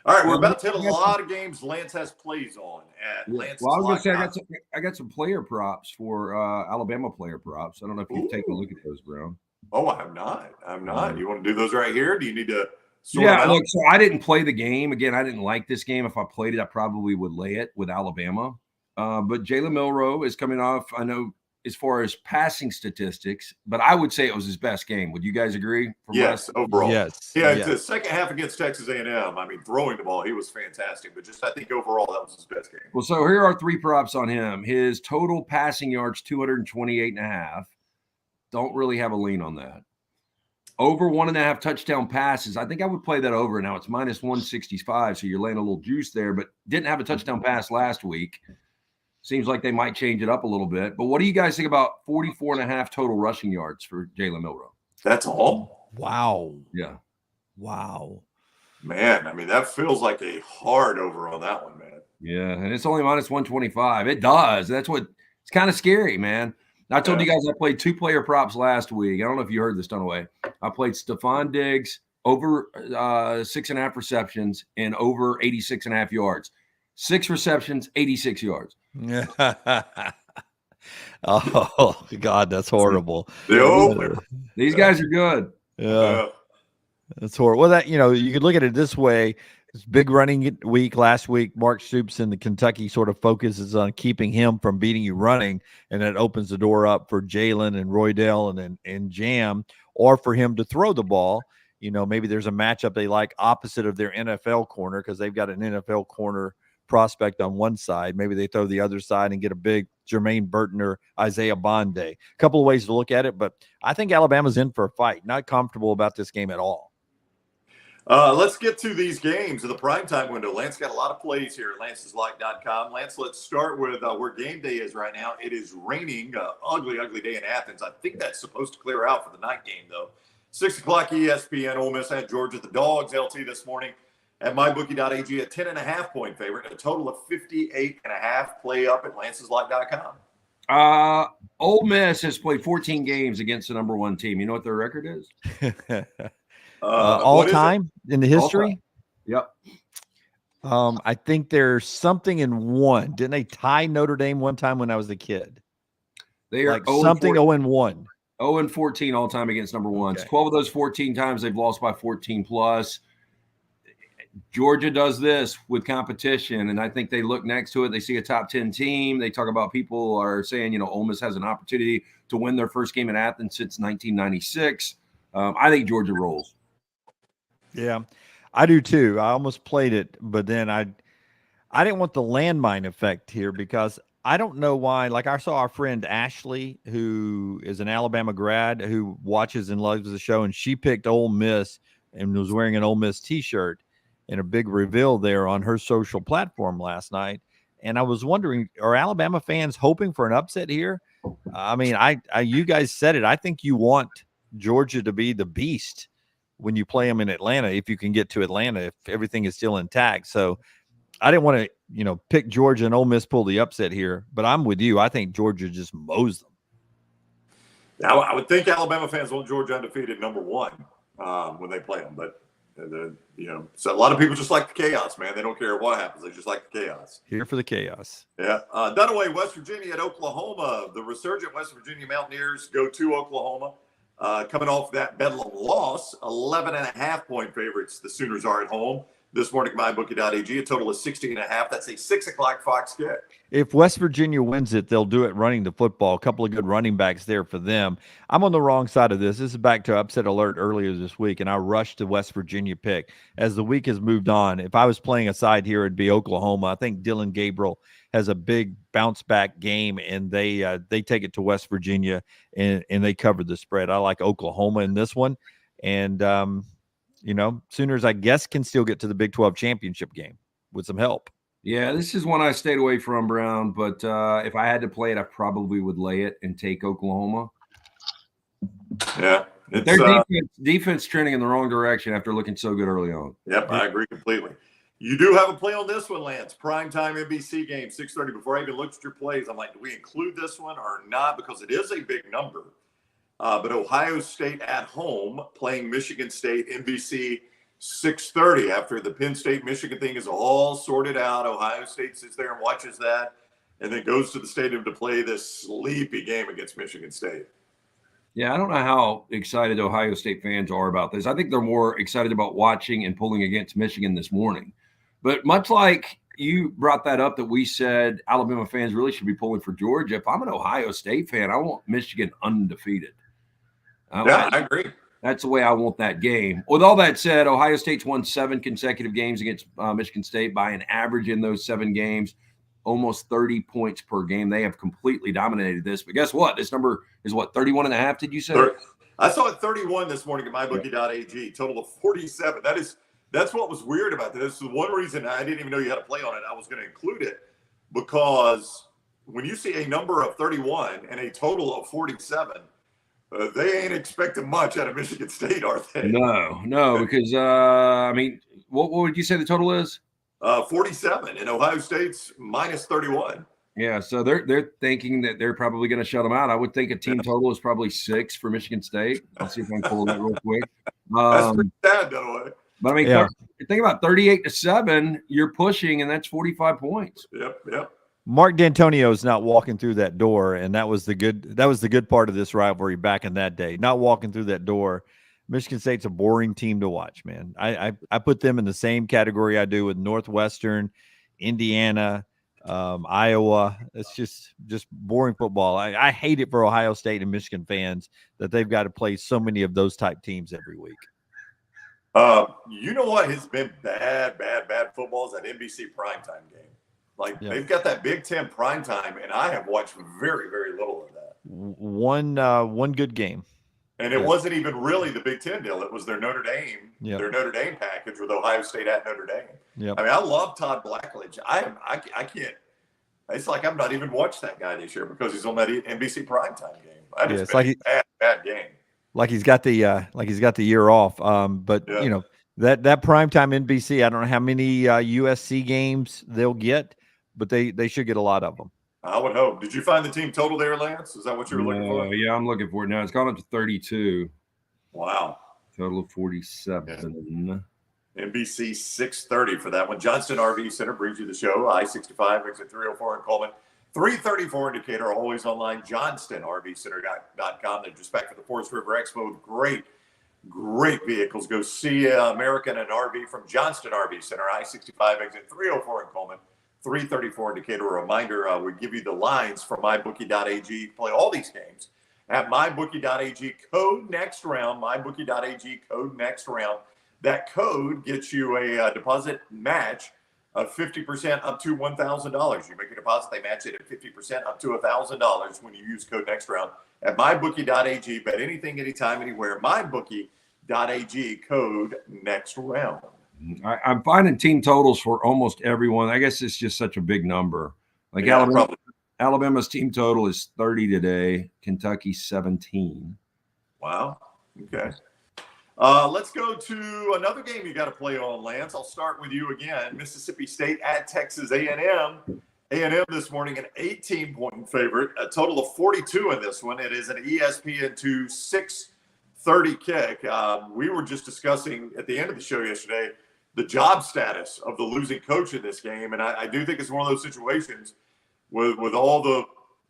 All right, we're about to hit a lot of games Lance has plays on at Lance. Well, I was going to say I got some player props for Alabama player props. I don't know if you've taken a look at those, Brown. Oh, I have not. I'm not. You want to do those right here? Do you need to sort them out? Look, so I didn't play the game. Again, I didn't like this game. If I played it, I probably would lay it with Alabama. But Jalen Milroe is coming off, I know, as far as passing statistics, but I would say it was his best game. Would you guys agree? Yes, overall. Yes. Yeah, the second half against Texas A&M, I mean, throwing the ball, he was fantastic. But just I think overall that was his best game. Well, so here are 3 props on him. His total passing yards, 228.5. Don't really have a lean on that. Over 1.5 touchdown passes. I think I would play that over. Now it's minus 165, so you're laying a little juice there, but didn't have a touchdown pass last week. Seems like they might change it up a little bit. But what do you guys think about 44.5 total rushing yards for Jalen Milroe? That's all? Wow. Yeah. Wow. Man, I mean, that feels like a hard over on that one, man. Yeah, and it's only minus 125. It does. That's what it's kind of scary, man. I told you guys I played 2-player props last week. I don't know if you heard this, Dunaway. I played Stephon Diggs over 6.5 receptions and over 86.5 yards. 6 receptions, 86 yards. Oh God, that's horrible. The opener. These guys are good. Yeah, that's horrible. Well, that you could look at it this way. It's big running week last week. Mark Stoops in the Kentucky sort of focuses on keeping him from beating you running, and it opens the door up for Jalen and Roydell and Jam, or for him to throw the ball. Maybe there's a matchup they like opposite of their NFL corner because they've got an NFL corner prospect on one side. Maybe they throw the other side and get a big Jermaine Burton or Isaiah Bonde. A couple of ways to look at it, but I think Alabama's in for a fight. Not comfortable about this game at all. Let's get to these games in the primetime window. Lance got a lot of plays here at lanceslock.com. Lance, let's start with where game day is right now. It is raining, ugly day in Athens. I think that's supposed to clear out for the night game, though. 6 o'clock ESPN, Ole Miss at Georgia. The Dogs, LT this morning at mybookie.ag, a 10.5 point favorite, a total of 58.5. Play up at lanceslock.com. Ole Miss has played 14 games against the number 1 team. You know what their record is? All time in the history? Yep. I think there's something in one. Didn't they tie Notre Dame one time when I was a kid? They are like something 0-1. 0-14 all time against number 1s. Okay. 12 of those 14 times they've lost by 14 plus. Georgia does this with competition, and I think they look next to it. They see a top 10 team. They talk about people are saying, Ole Miss has an opportunity to win their first game in Athens since 1996. I think Georgia rolls. Yeah, I do too. I almost played it, but then I didn't want the landmine effect here because I don't know why. Like I saw our friend Ashley, who is an Alabama grad who watches and loves the show, and she picked Ole Miss and was wearing an Ole Miss T-shirt in a big reveal there on her social platform last night. And I was wondering, are Alabama fans hoping for an upset here? I mean, you guys said it. I think you want Georgia to be the beast when you play them in Atlanta, if you can get to Atlanta, if everything is still intact. So I didn't want to, pick Georgia and Ole Miss pull the upset here, but I'm with you. I think Georgia just mows them. Now, I would think Alabama fans want Georgia undefeated number 1 when they play them, but so a lot of people just like the chaos, man. They don't care what happens. They just like the chaos. Here for the chaos. Yeah. Dunaway, West Virginia at Oklahoma. The resurgent West Virginia Mountaineers go to Oklahoma. Coming off that Bedlam loss, 11.5 point favorites. The Sooners are at home this morning. MyBookie.ag, a total of 60.5. That's a 6 o'clock Fox kick. If West Virginia wins it, they'll do it running the football. A couple of good running backs there for them. I'm on the wrong side of this. This is back to upset alert earlier this week, and I rushed the West Virginia pick. As the week has moved on, if I was playing a side here, it'd be Oklahoma. I think Dylan Gabriel has a big bounce back game, and they take it to West Virginia and they cover the spread. I like Oklahoma in this one, and Sooners I guess can still get to the Big 12 championship game with some help. Yeah, this is one I stayed away from, Brown. But if I had to play it, I probably would lay it and take Oklahoma. Yeah, their defense trending in the wrong direction after looking so good early on. Yep, I agree completely. You do have a play on this one, Lance. Primetime NBC game, 6:30. Before I even looked at your plays, I'm like, do we include this one or not? Because it is a big number. But Ohio State at home playing Michigan State, NBC, 6:30. After the Penn State-Michigan thing is all sorted out, Ohio State sits there and watches that and then goes to the stadium to play this sleepy game against Michigan State. Yeah, I don't know how excited Ohio State fans are about this. I think they're more excited about watching and pulling against Michigan this morning. But much like you brought that up that we said Alabama fans really should be pulling for Georgia, if I'm an Ohio State fan, I want Michigan undefeated. I agree. That's the way I want that game. With all that said, Ohio State's won 7 consecutive games against Michigan State by an average in those 7 games, almost 30 points per game. They have completely dominated this. But guess what? This number is what, 31.5, did you say? I saw it 31 this morning at mybookie.ag, total of 47. That's what was weird about this. This is one reason I didn't even know you had to play on it. I was going to include it because when you see a number of 31 and a total of 47, they ain't expecting much out of Michigan State, are they? No, because I mean, what would you say the total is? 47, and Ohio State's minus 31. Yeah, so they're thinking that they're probably going to shut them out. I would think a team total is probably 6 for Michigan State. I'll see if I can pull that real quick. That's pretty sad, Dunaway. But I mean, think about 38-7. You're pushing, and that's 45 points. Yep. Mark D'Antonio is not walking through that door, and that was the good part of this rivalry back in that day. Not walking through that door. Michigan State's a boring team to watch, man. I put them in the same category I do with Northwestern, Indiana, Iowa. It's just boring football. I hate it for Ohio State and Michigan fans that they've got to play so many of those type teams every week. You know what has been bad football is that NBC primetime game. Like they've got that Big Ten primetime, and I have watched very, very little of that. One good game. And it wasn't even really the Big Ten deal. It was their Notre Dame package with Ohio State at Notre Dame. Yep. I mean, I love Todd Blackledge. I can't. It's like I'm not even watched that guy this year because he's on that NBC primetime game. It's like a bad game. Like he's got the year off. But you know that primetime NBC. I don't know how many USC games they'll get, but they should get a lot of them. I would hope. Did you find the team total there, Lance? Is that what you were looking for? Yeah, I'm looking for it now. It's gone up to 32. Wow. Total of 47. Yeah. NBC 6:30 for that one. Johnston RV Center brings you the show. I-65, exit 304 in Coleman. 334 indicator, always online. JohnstonRVCenter.com. They're just back for the Forest River Expo with great vehicles. Go see American and RV from Johnston RV Center. I-65, exit 304 in Coleman. 334 indicator. A reminder, we give you the lines from mybookie.ag. You can play all these games at mybookie.ag. Code next round. Mybookie.ag. Code next round. That code gets you a deposit match of 50% up to $1,000. You make a deposit, they match it at 50% up to $1,000 when you use code next round at mybookie.ag. Bet anything, anytime, anywhere. Mybookie.ag. Code next round. I'm finding team totals for almost everyone. I guess it's just such a big number. Like Alabama's team total is 30 today. Kentucky 17. Wow. Okay. Let's go to another game you got to play on, Lance. I'll start with you again. Mississippi State at Texas A&M. A&M this morning an 18-point favorite. A total of 42 in this one. It is an ESPN2 6:30 kick. We were just discussing at the end of the show yesterday the job status of the losing coach in this game. And I do think it's one of those situations with all the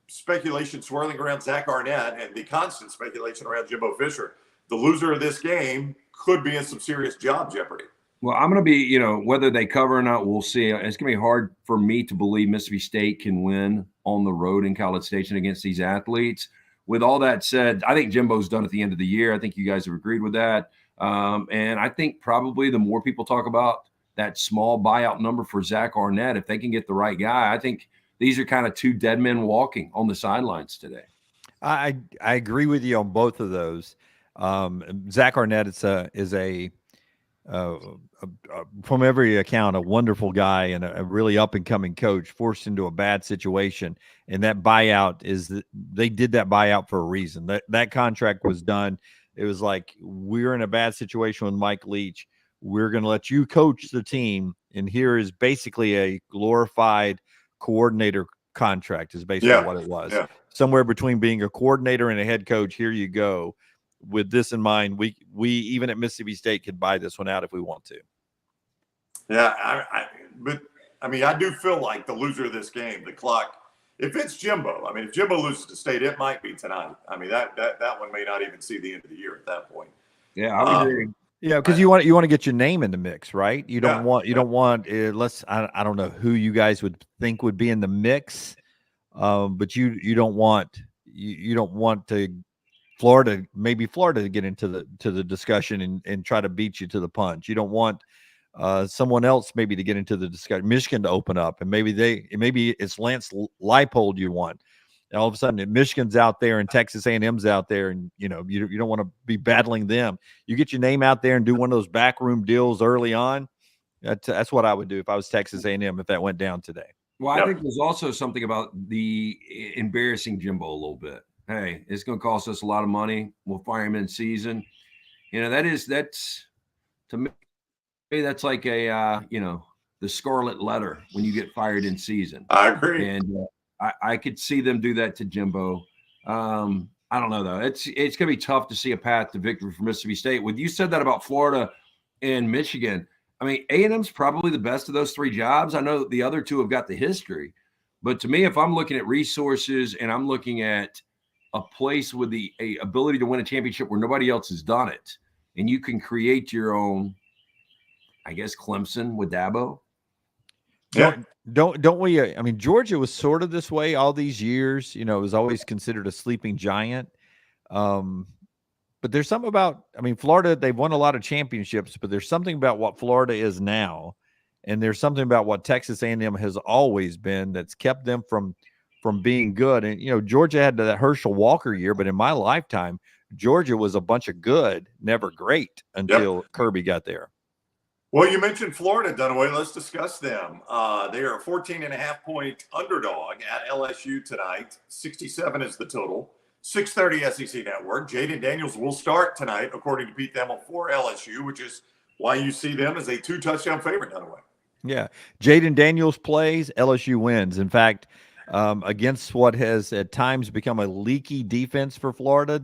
speculation swirling around Zach Arnett and the constant speculation around Jimbo Fisher. The loser of this game could be in some serious job jeopardy. Well, I'm going to be, whether they cover or not, we'll see. It's going to be hard for me to believe Mississippi State can win on the road in College Station against these athletes. With all that said, I think Jimbo's done at the end of the year. I think you guys have agreed with that. And I think probably the more people talk about that small buyout number for Zach Arnett, if they can get the right guy, I think these are kind of two dead men walking on the sidelines today. I agree with you on both of those. Zach Arnett is a from every account, a wonderful guy and a really up and coming coach forced into a bad situation. And that buyout they did that buyout for a reason. That contract was done. It was like, we're in a bad situation with Mike Leach. We're going to let you coach the team. And here is basically a glorified coordinator contract is basically what it was. Yeah. Somewhere between being a coordinator and a head coach. Here you go. With this in mind, we even at Mississippi State could buy this one out if we want to. Yeah, but I do feel like the loser of this game, the clock, if it's Jimbo, if Jimbo loses to State, it might be tonight. That one may not even see the end of the year at that point. Yeah, I would agree. Yeah, because you want to get your name in the mix, right? You don't want I don't know who you guys would think would be in the mix, but you don't want to Florida to get into the discussion and try to beat you to the punch. You don't want someone else maybe to get into the discussion. Michigan to open up, and maybe it's Lance Leipold you want. And all of a sudden, Michigan's out there and Texas A&M's out there, and you don't want to be battling them. You get your name out there and do one of those backroom deals early on. That's what I would do if I was Texas A&M if that went down today. Well, I think there's also something about the embarrassing Jimbo a little bit. Hey, it's going to cost us a lot of money. We'll fire him in season. That's to me, that's like a the scarlet letter when you get fired in season. I agree, and I could see them do that to Jimbo. I don't know though. It's going to be tough to see a path to victory for Mississippi State. When you said that about Florida and Michigan, I mean, A&M's probably the best of those three jobs. I know the other two have got the history, but to me, if I'm looking at resources and I'm looking at a place with the ability to win a championship where nobody else has done it, and you can create your own, I guess, Clemson with Dabo. Yeah. Don't we? I mean, Georgia was sort of this way all these years. It was always considered a sleeping giant. But there's something about, I mean, Florida, they've won a lot of championships, but there's something about what Florida is now. And there's something about what Texas A&M has always been that's kept them from being good. And, Georgia had that Herschel Walker year, but in my lifetime, Georgia was a bunch of good, never great until Kirby got there. Well, you mentioned Florida, Dunaway. Let's discuss them. They are a 14.5-point underdog at LSU tonight. 67 is the total. 6:30 SEC Network. Jaden Daniels will start tonight, according to Pete Thamel, for LSU, which is why you see them as a 2-touchdown favorite, Dunaway. Yeah. Jaden Daniels plays, LSU wins. In fact, against what has at times become a leaky defense for Florida,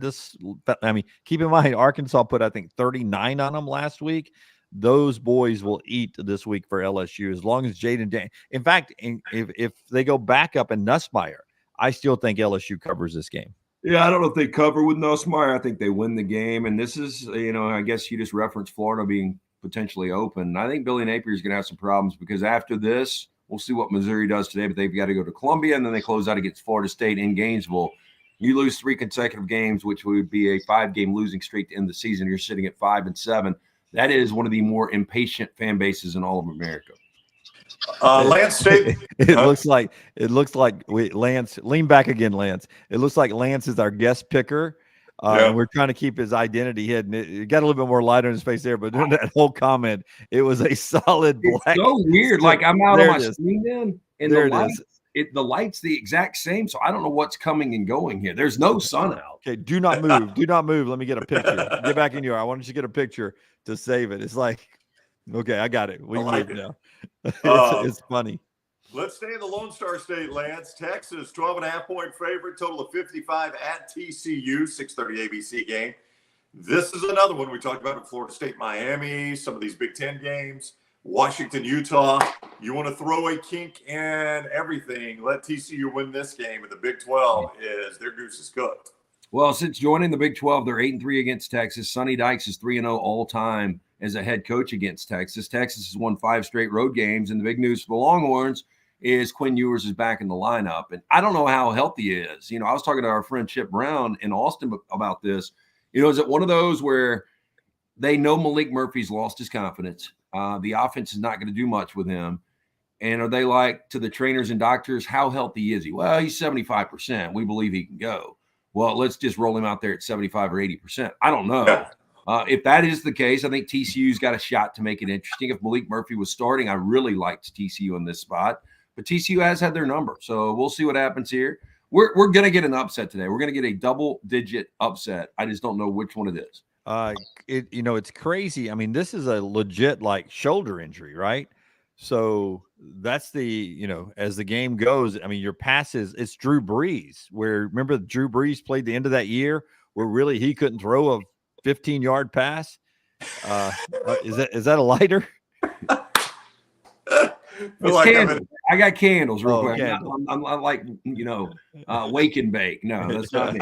keep in mind, Arkansas put, I think, 39 on them last week. Those boys will eat this week for LSU as long as Jaden Daniels. In fact, if they go back up in Nussmeier, I still think LSU covers this game. Yeah, I don't know if they cover with Nussmeier. I think they win the game. And this is, I guess you just referenced Florida being potentially open. I think Billy Napier is going to have some problems because after this, we'll see what Missouri does today, but they've got to go to Columbia, and then they close out against Florida State in Gainesville. You lose 3 consecutive games, which would be a 5-game losing streak to end the season. You're sitting at 5-7. That is one of the more impatient fan bases in all of America. Lance State. It looks like Lance. Lean back again, Lance. It looks like Lance is our guest picker. And we're trying to keep his identity hidden. It got a little bit more light on his face there, but during that whole comment, it was a solid black. It's so weird. Like I'm out on my screen then, and there the light's the exact same. So I don't know what's coming and going here. There's no sun out. Okay, do not move. Do not move. Let me get a picture. Get back in here. I wanted you to get a picture to save it. It's like, okay, I got it. We move now. It's funny. Let's stay in the Lone Star State, Lance. Texas, 12.5-point favorite, total of 55 at TCU, 6:30 ABC game. This is another one we talked about in Florida State, Miami, some of these Big Ten games, Washington, Utah. You want to throw a kink in everything. Let TCU win this game, and the Big 12 is their goose is cooked. Well, since joining the Big 12, they're 8-3 against Texas. Sonny Dykes is 3-0 all time as a head coach against Texas. Texas has won 5 straight road games, and the big news for the Longhorns is Quinn Ewers is back in the lineup. And I don't know how healthy he is. I was talking to our friend Chip Brown in Austin about this. Is it one of those where they know Malik Murphy's lost his confidence? The offense is not going to do much with him. And are they like to the trainers and doctors, how healthy is he? Well, he's 75%. We believe he can go. Well, let's just roll him out there at 75 or 80%. I don't know. If that is the case, I think TCU's got a shot to make it interesting. If Malik Murphy was starting, I really liked TCU in this spot. But TCU has had their number. So we'll see what happens here. We're going to get an upset today. We're going to get a double-digit upset. I just don't know which one it is. It's crazy. I mean, this is a legit shoulder injury, right? So that's as the game goes, I mean, your passes, it's Drew Brees, where remember Drew Brees played the end of that year where really he couldn't throw a 15-yard pass. Is that a lighter? I got candles real quick. Candles. I'm like, wake and bake. No, that's not me.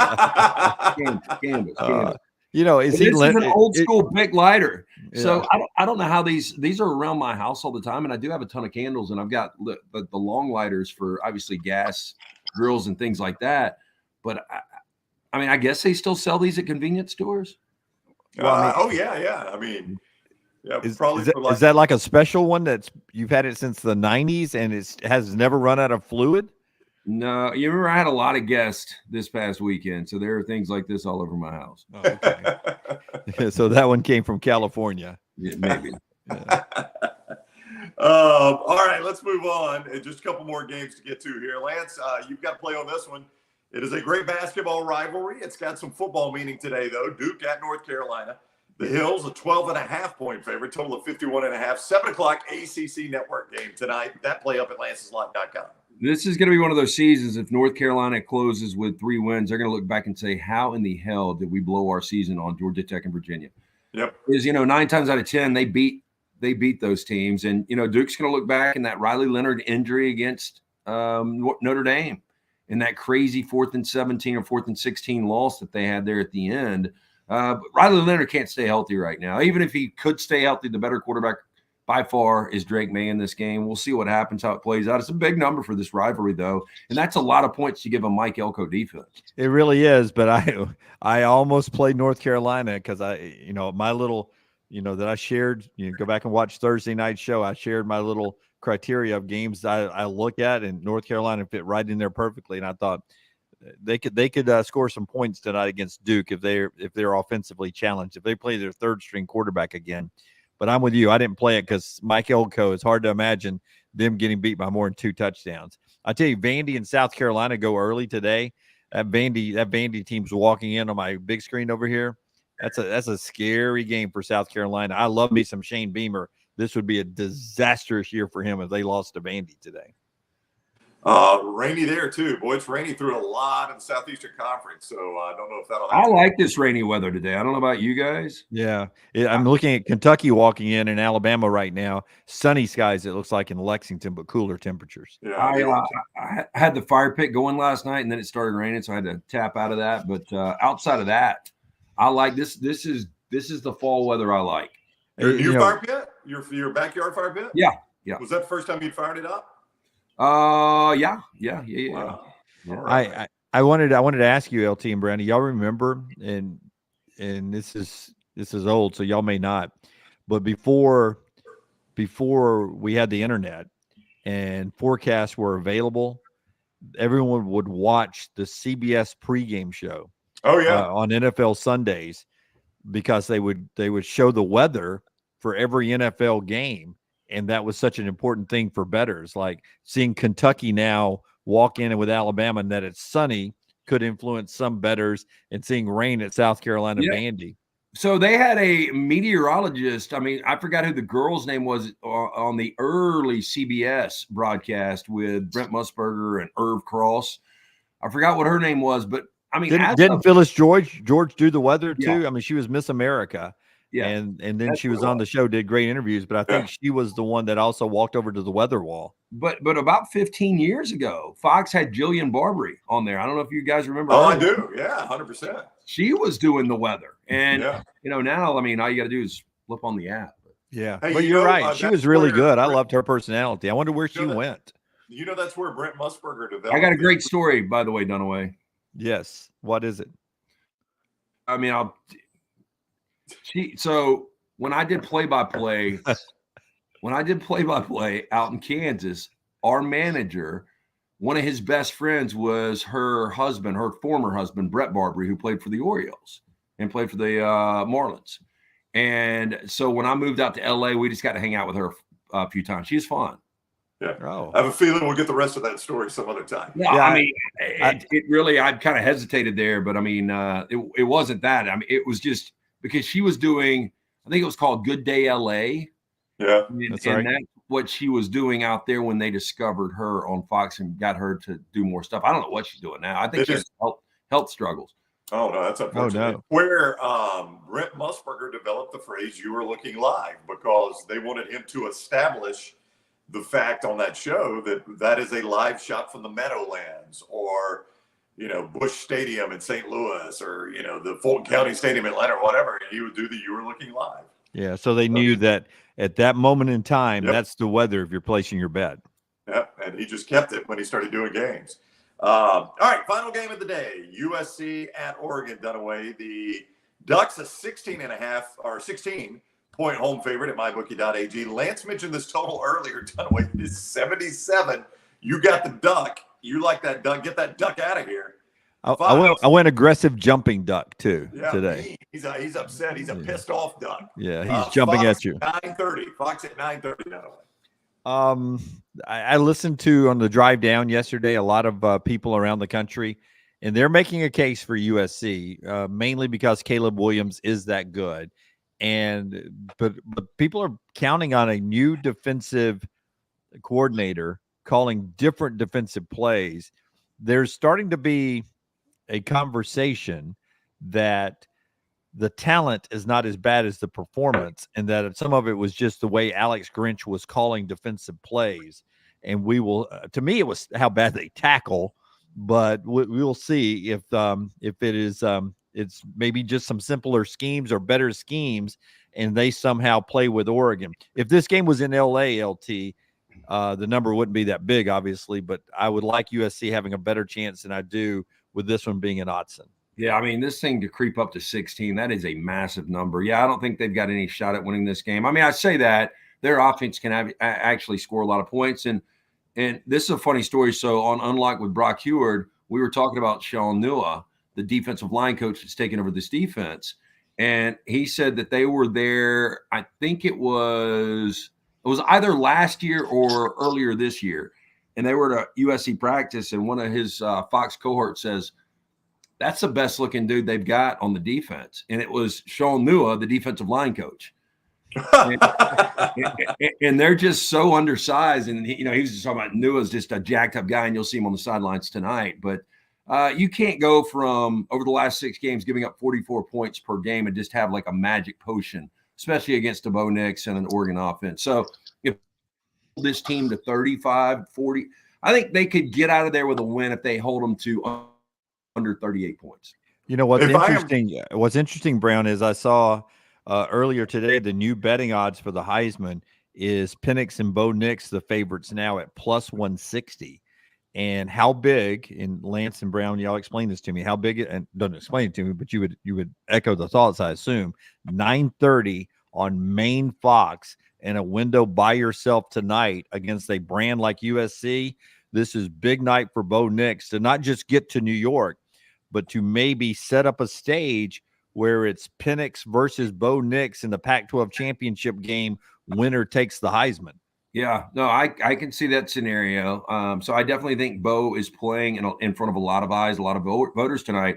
Candles. Is an old school big lighter. Yeah. So I don't know how these are around my house all the time, and I do have a ton of candles, and I've got the long lighters for obviously gas grills and things like that. But I guess they still sell these at convenience stores. Yeah. I mean. Yeah, is that like a special one you've had it since the 90s and it has never run out of fluid? No, you remember I had a lot of guests this past weekend, so there are things like this all over my house. Oh, okay. So that one came from California. Yeah, maybe. Yeah. All right, let's move on. Just a couple more games to get to here. Lance, you've got to play on this one. It is a great basketball rivalry. It's got some football meaning today, though. Duke at North Carolina. The Hills, a 12.5-point favorite, total of 51.5. 7 o'clock ACC network game tonight. That play up at lanceslot.com. This is going to be one of those seasons. If North Carolina closes with 3 wins, they're going to look back and say, how in the hell did we blow our season on Georgia Tech and Virginia? Yep. Because, 9 times out of 10, they beat those teams. And, Duke's going to look back in that Riley Leonard injury against Notre Dame and that crazy 4th and 17 or 4th and 16 loss that they had there at the end. But Riley Leonard can't stay healthy right now. Even if he could stay healthy, the better quarterback by far is Drake May in this game. We'll see what happens, how it plays out. It's a big number for this rivalry, though, and that's a lot of points to give a Mike Elko defense. It really is, but I almost played North Carolina because my little, that I shared. Go back and watch Thursday night show. I shared my little criteria of games I look at, and North Carolina fit right in there perfectly. And I thought they could score some points tonight against Duke if they're offensively challenged, if they play their third string quarterback again. But I'm with you. I didn't play it because Mike Elko, it's hard to imagine them getting beat by more than 2 touchdowns. I tell you, Vandy and South Carolina go early today. That Vandy team's walking in on my big screen over here. That's a scary game for South Carolina. I love me some Shane Beamer. This would be a disastrous year for him if they lost to Vandy today. Rainy there too. Boy, it's rainy through a lot of the Southeastern Conference, so I don't know if that'll I happen. like this rainy weather today. I don't know about you guys. Yeah, I'm looking at Kentucky walking in and Alabama right now. Sunny skies, it looks like in Lexington, but cooler temperatures. Yeah, I had the fire pit going last night, and then it started raining, so I had to tap out of that. But outside of that, I like this. This is the fall weather I like. Your new fire pit? Your backyard fire pit? Yeah. Was that the first time you fired it up? Yeah. Wow. Right. I wanted to ask you, LT and Brownie, y'all remember, and this is old, so y'all may not, but before we had the internet and forecasts were available, everyone would watch the CBS pregame show. Oh yeah, on NFL Sundays, because they would show the weather for every NFL game. And that was such an important thing for bettors. Like seeing Kentucky now walk in with Alabama and that it's sunny could influence some bettors, and seeing rain at South Carolina Vandy. So they had a meteorologist. I mean, I forgot who the girl's name was on the early CBS broadcast with Brent Musburger and Irv Cross. I forgot what her name was, but I mean, didn't Phyllis George do the weather too? Yeah. I mean, she was Miss America. Yeah. And then she was on the show, did great interviews, but I think she was the one that also walked over to the weather wall. But about 15 years ago, Fox had Jillian Barbary on there. I don't know if you guys remember. Oh, I do. Yeah, 100%. She was doing the weather. And, now, I mean, all you got to do is flip on the app. Yeah. Hey, but you're right. She was really good. I loved her personality. I wonder where she went. That's where Brent Musburger developed. I got a great story, by the way, Dunaway. Yes. What is it? I mean, so when I did play-by-play out in Kansas, our manager, one of his best friends was her former husband, Brett Barbary, who played for the Orioles and played for the Marlins. And so when I moved out to LA, we just got to hang out with her a few times. She's fun. Yeah. Oh. I have a feeling we'll get the rest of that story some other time. No, I mean, it really, I kind of hesitated there, but I mean, it wasn't that. I mean, it was just because she was doing, I think it was called Good Day LA. Yeah. And that's what she was doing out there when they discovered her on Fox and got her to do more stuff. I don't know what she's doing now. I think she has health struggles. Oh, no, that's unfortunate. Oh, no. Where Brent Musburger developed the phrase, "you were looking live," because they wanted him to establish the fact on that show that is a live shot from the Meadowlands or, Busch Stadium in St. Louis or, the Fulton County Stadium in Atlanta or whatever. And he would do "you were looking live." Yeah. So they knew that at that moment in time, that's the weather if you're placing your bet. Yep. And he just kept it when he started doing games. All right. Final game of the day, USC at Oregon, Dunaway. The Ducks a 16-point home favorite at mybookie.ag. Lance mentioned this total earlier, Dunaway. It is 77. You got the Duck. You like that duck? Get that duck out of here. I went aggressive jumping duck too today. He's upset. He's a pissed off duck. Yeah, he's jumping Fox at you. 9:30. Fox at 9:30. I listened to on the drive down yesterday a lot of people around the country, and they're making a case for USC, mainly because Caleb Williams is that good, but people are counting on a new defensive coordinator calling different defensive plays. There's starting to be a conversation that the talent is not as bad as the performance, and that some of it was just the way Alex Grinch was calling defensive plays. And we will, to me, it was how bad they tackle, but we'll see if it is, it's maybe just some simpler schemes or better schemes, and they somehow play with Oregon. If this game was in LA, LT, the number wouldn't be that big, obviously, but I would like USC having a better chance than I do with this one being in Autzen. Yeah, I mean, this thing to creep up to 16, that is a massive number. Yeah, I don't think they've got any shot at winning this game. I mean, I say that their offense can actually score a lot of points. And this is a funny story. So unlike with Brock Heward, we were talking about Sean Nua, the defensive line coach that's taken over this defense. And he said that they were there, I think it was either last year or earlier this year. And they were at a USC practice, and one of his Fox cohorts says, that's the best looking dude they've got on the defense. And it was Sean Nua, the defensive line coach. and they're just so undersized. And, he was just talking about Nua's just a jacked up guy, and you'll see him on the sidelines tonight. But you can't go from over the last 6 games giving up 44 points per game and just have like a magic potion, especially against a Bo Nix and an Oregon offense. So if this team to 35, 40, I think they could get out of there with a win if they hold them to under 38 points. You know what's interesting? What's interesting, Brown, is I saw earlier today the new betting odds for the Heisman is Penix and Bo Nix the favorites now at plus 160. And how big? And Lance and Brown, y'all explain this to me. How big? And don't explain it to me, but you would echo the thoughts. I assume 9:30 on main Fox and a window by yourself tonight against a brand like USC. This is big night for Bo Nix to not just get to New York, but to maybe set up a stage where it's Penix versus Bo Nix in the Pac-12 championship game. Winner takes the Heisman. Yeah, no, I can see that scenario. So I definitely think Bo is playing in front of a lot of eyes, a lot of voters tonight.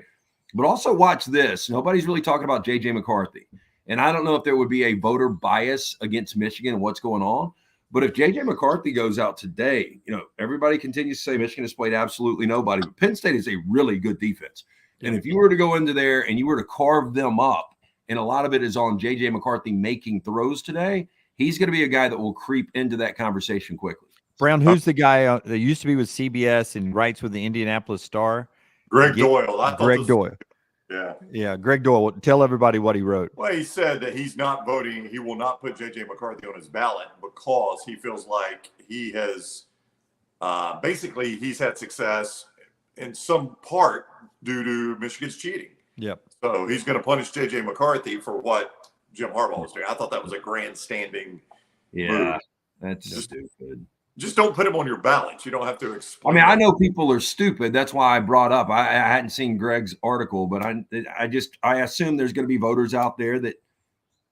But also watch this. Nobody's really talking about J.J. McCarthy. And I don't know if there would be a voter bias against Michigan and what's going on. But if J.J. McCarthy goes out today, everybody continues to say Michigan has played absolutely nobody. But Penn State is a really good defense. And if you were to go into there and you were to carve them up, and a lot of it is on J.J. McCarthy making throws today, he's going to be a guy that will creep into that conversation quickly. Brown, who's the guy that used to be with CBS and writes with the Indianapolis Star? Greg Doyle. Greg Doyle. Yeah. Greg Doyle. Tell everybody what he wrote. Well, he said that he's not voting. He will not put J.J. McCarthy on his ballot because he feels like he has basically he's had success in some part due to Michigan's cheating. Yep. So he's going to punish J.J. McCarthy for what Jim Harbaugh was doing. I thought that was a grandstanding move. That's stupid. Just don't put him on your ballot. You don't have to explain. I mean, I know people are stupid. That's why I brought up. I hadn't seen Greg's article, but I assume there's going to be voters out there that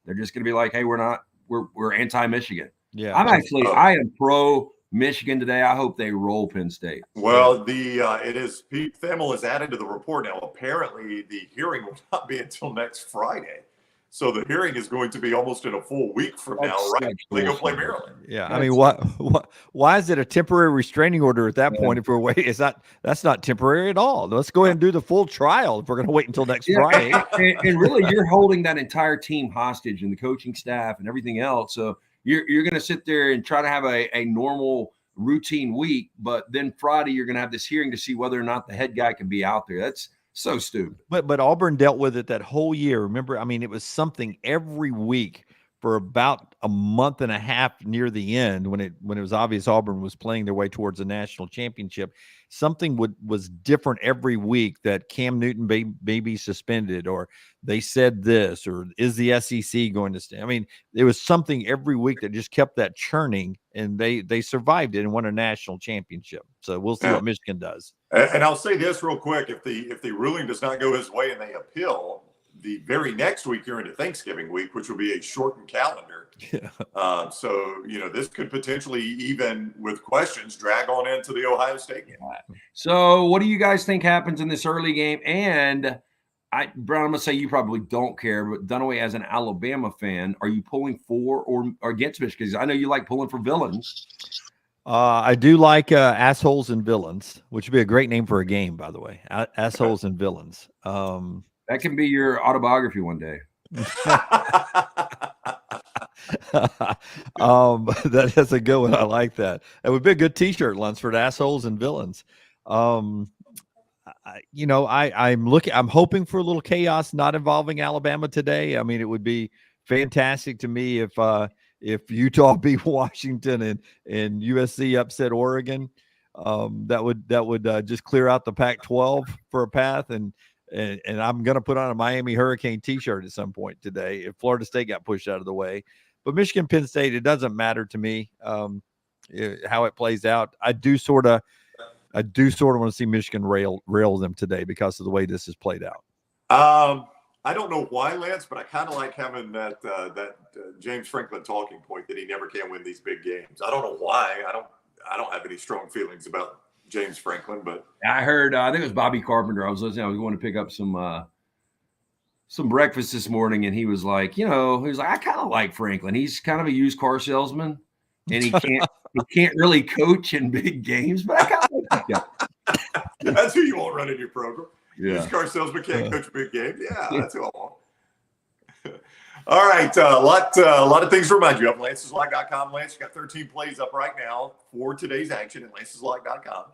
they're just going to be like, "Hey, we're anti-Michigan." Yeah, I am pro Michigan today. I hope they roll Penn State. Well, it is Pete Thamel is added to the report now. Apparently, the hearing will not be until next Friday. So the hearing is going to be almost in a full week from now, right? They go play Maryland. Yeah, I mean, why is it a temporary restraining order at that point? If we're waiting, that's not temporary at all. Let's go ahead and do the full trial if we're going to wait until next Friday. And really, you're holding that entire team hostage and the coaching staff and everything else. So you're going to sit there and try to have a normal routine week, but then Friday you're going to have this hearing to see whether or not the head guy can be out there. That's so stupid. But Auburn dealt with it that whole year. Remember, I mean, it was something every week for about a month and a half near the end, when it was obvious Auburn was playing their way towards a national championship, something was different every week, that Cam Newton may be suspended, or they said this, or is the SEC going to stay? I mean, there was something every week that just kept that churning, and they survived it and won a national championship. So we'll see what Michigan does. And I'll say this real quick: if the ruling does not go his way and they appeal, the very next week you're into Thanksgiving week, which will be a shortened calendar. Yeah. So this could potentially, even with questions, drag on into the Ohio State game. So what do you guys think happens in this early game? And Brown, I'm gonna say you probably don't care, but Dunaway, as an Alabama fan, are you pulling for or against Michigan? Because I know you like pulling for villains. I do like Assholes and Villains, which would be a great name for a game, by the way. Assholes and Villains. That can be your autobiography one day. That's a good one. I like that. It would be a good T-shirt, Lunsford. Assholes and Villains. I'm hoping for a little chaos, not involving Alabama today. I mean, it would be fantastic to me if Utah beat Washington and USC upset Oregon. That would just clear out the Pac-12 for a path, and I'm going to put on a Miami Hurricane T-shirt at some point today if Florida State got pushed out of the way. But Michigan, Penn State, it doesn't matter to me how it plays out. I do sort of want to see Michigan rail them today because of the way this has played out. I don't know why, Lance, but I kind of like having that James Franklin talking point that he never can win these big games. I don't know why. I don't have any strong feelings about James Franklin, but I heard I think it was Bobby Carpenter. I was listening. I was going to pick up some breakfast this morning, and he was like, I kind of like Franklin. He's kind of a used car salesman, and he can't really coach in big games, but I kind of like that guy. That's who you want running your program. Yeah. Used car salesman can't coach big games. Yeah, that's who I want. All right, a lot of things to remind you of. Lance'sLock.com. Lance, you got 13 plays up right now for today's action at Lance'sLock.com.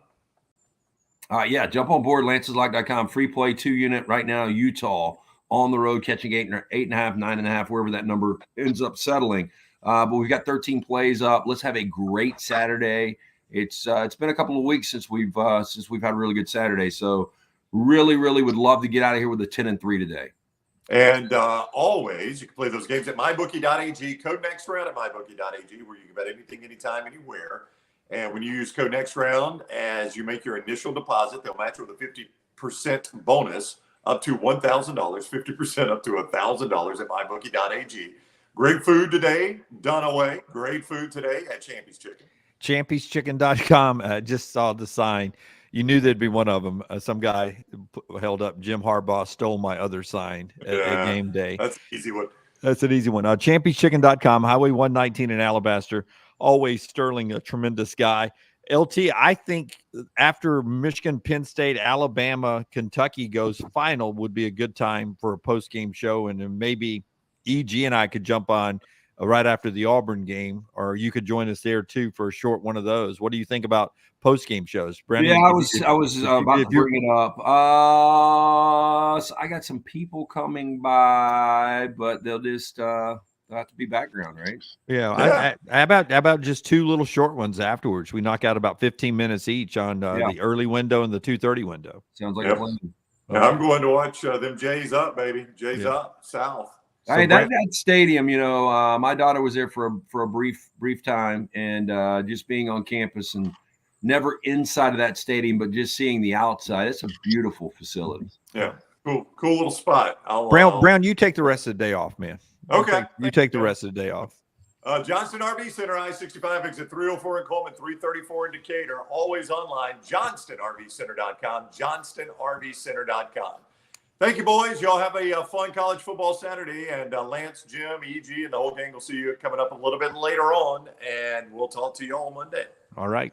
Jump on board, Lance'sLock.com. Free play 2-unit right now, Utah on the road, catching 8.5, 9.5, wherever that number ends up settling. But we've got 13 plays up. Let's have a great Saturday. It's been a couple of weeks since we've had a really good Saturday. So really, really would love to get out of here with a 10-3 today. And always, you can play those games at mybookie.ag. Code next round at mybookie.ag, where you can bet anything, anytime, anywhere. And when you use code next round, as you make your initial deposit, they'll match with a 50% bonus up to $1,000, 50% up to $1,000 at mybookie.ag. Great food today, Dunaway. Great food today at Champy's Chicken. Champy'sChicken.com. Just saw the sign. You knew there'd be one of them. Some guy held up, Jim Harbaugh stole my other sign at game day. That's an easy one. That's an easy one. Champy'sChicken.com, Highway 119 in Alabaster. Always Sterling, a tremendous guy. LT, I think after Michigan, Penn State, Alabama, Kentucky goes final would be a good time for a post-game show, and then maybe EG and I could jump on right after the Auburn game, or you could join us there too for a short one of those. What do you think about post-game shows, Brendan? Yeah, I was about to bring it up. So I got some people coming by, but they'll just they'll have to be background, right? Yeah. How about just two little short ones afterwards? We knock out about 15 minutes each on the early window and the 2:30 window. Sounds like a plan. Okay. I'm going to watch them Jays up, baby. Jays up, South. Hey, that stadium, my daughter was there for a brief time, and just being on campus and never inside of that stadium, but just seeing the outside. It's a beautiful facility. Yeah, cool little spot. Brown, you take the rest of the day off, man. Okay, you take the rest of the day off. Johnston RV Center, I-65, exit 304 in Coleman, 334 in Decatur. Always online, JohnstonRVCenter.com, JohnstonRVCenter.com. Thank you, boys. Y'all have a fun college football Saturday. And Lance, Jim, EG, and the whole gang will see you coming up a little bit later on. And we'll talk to you all Monday. All right.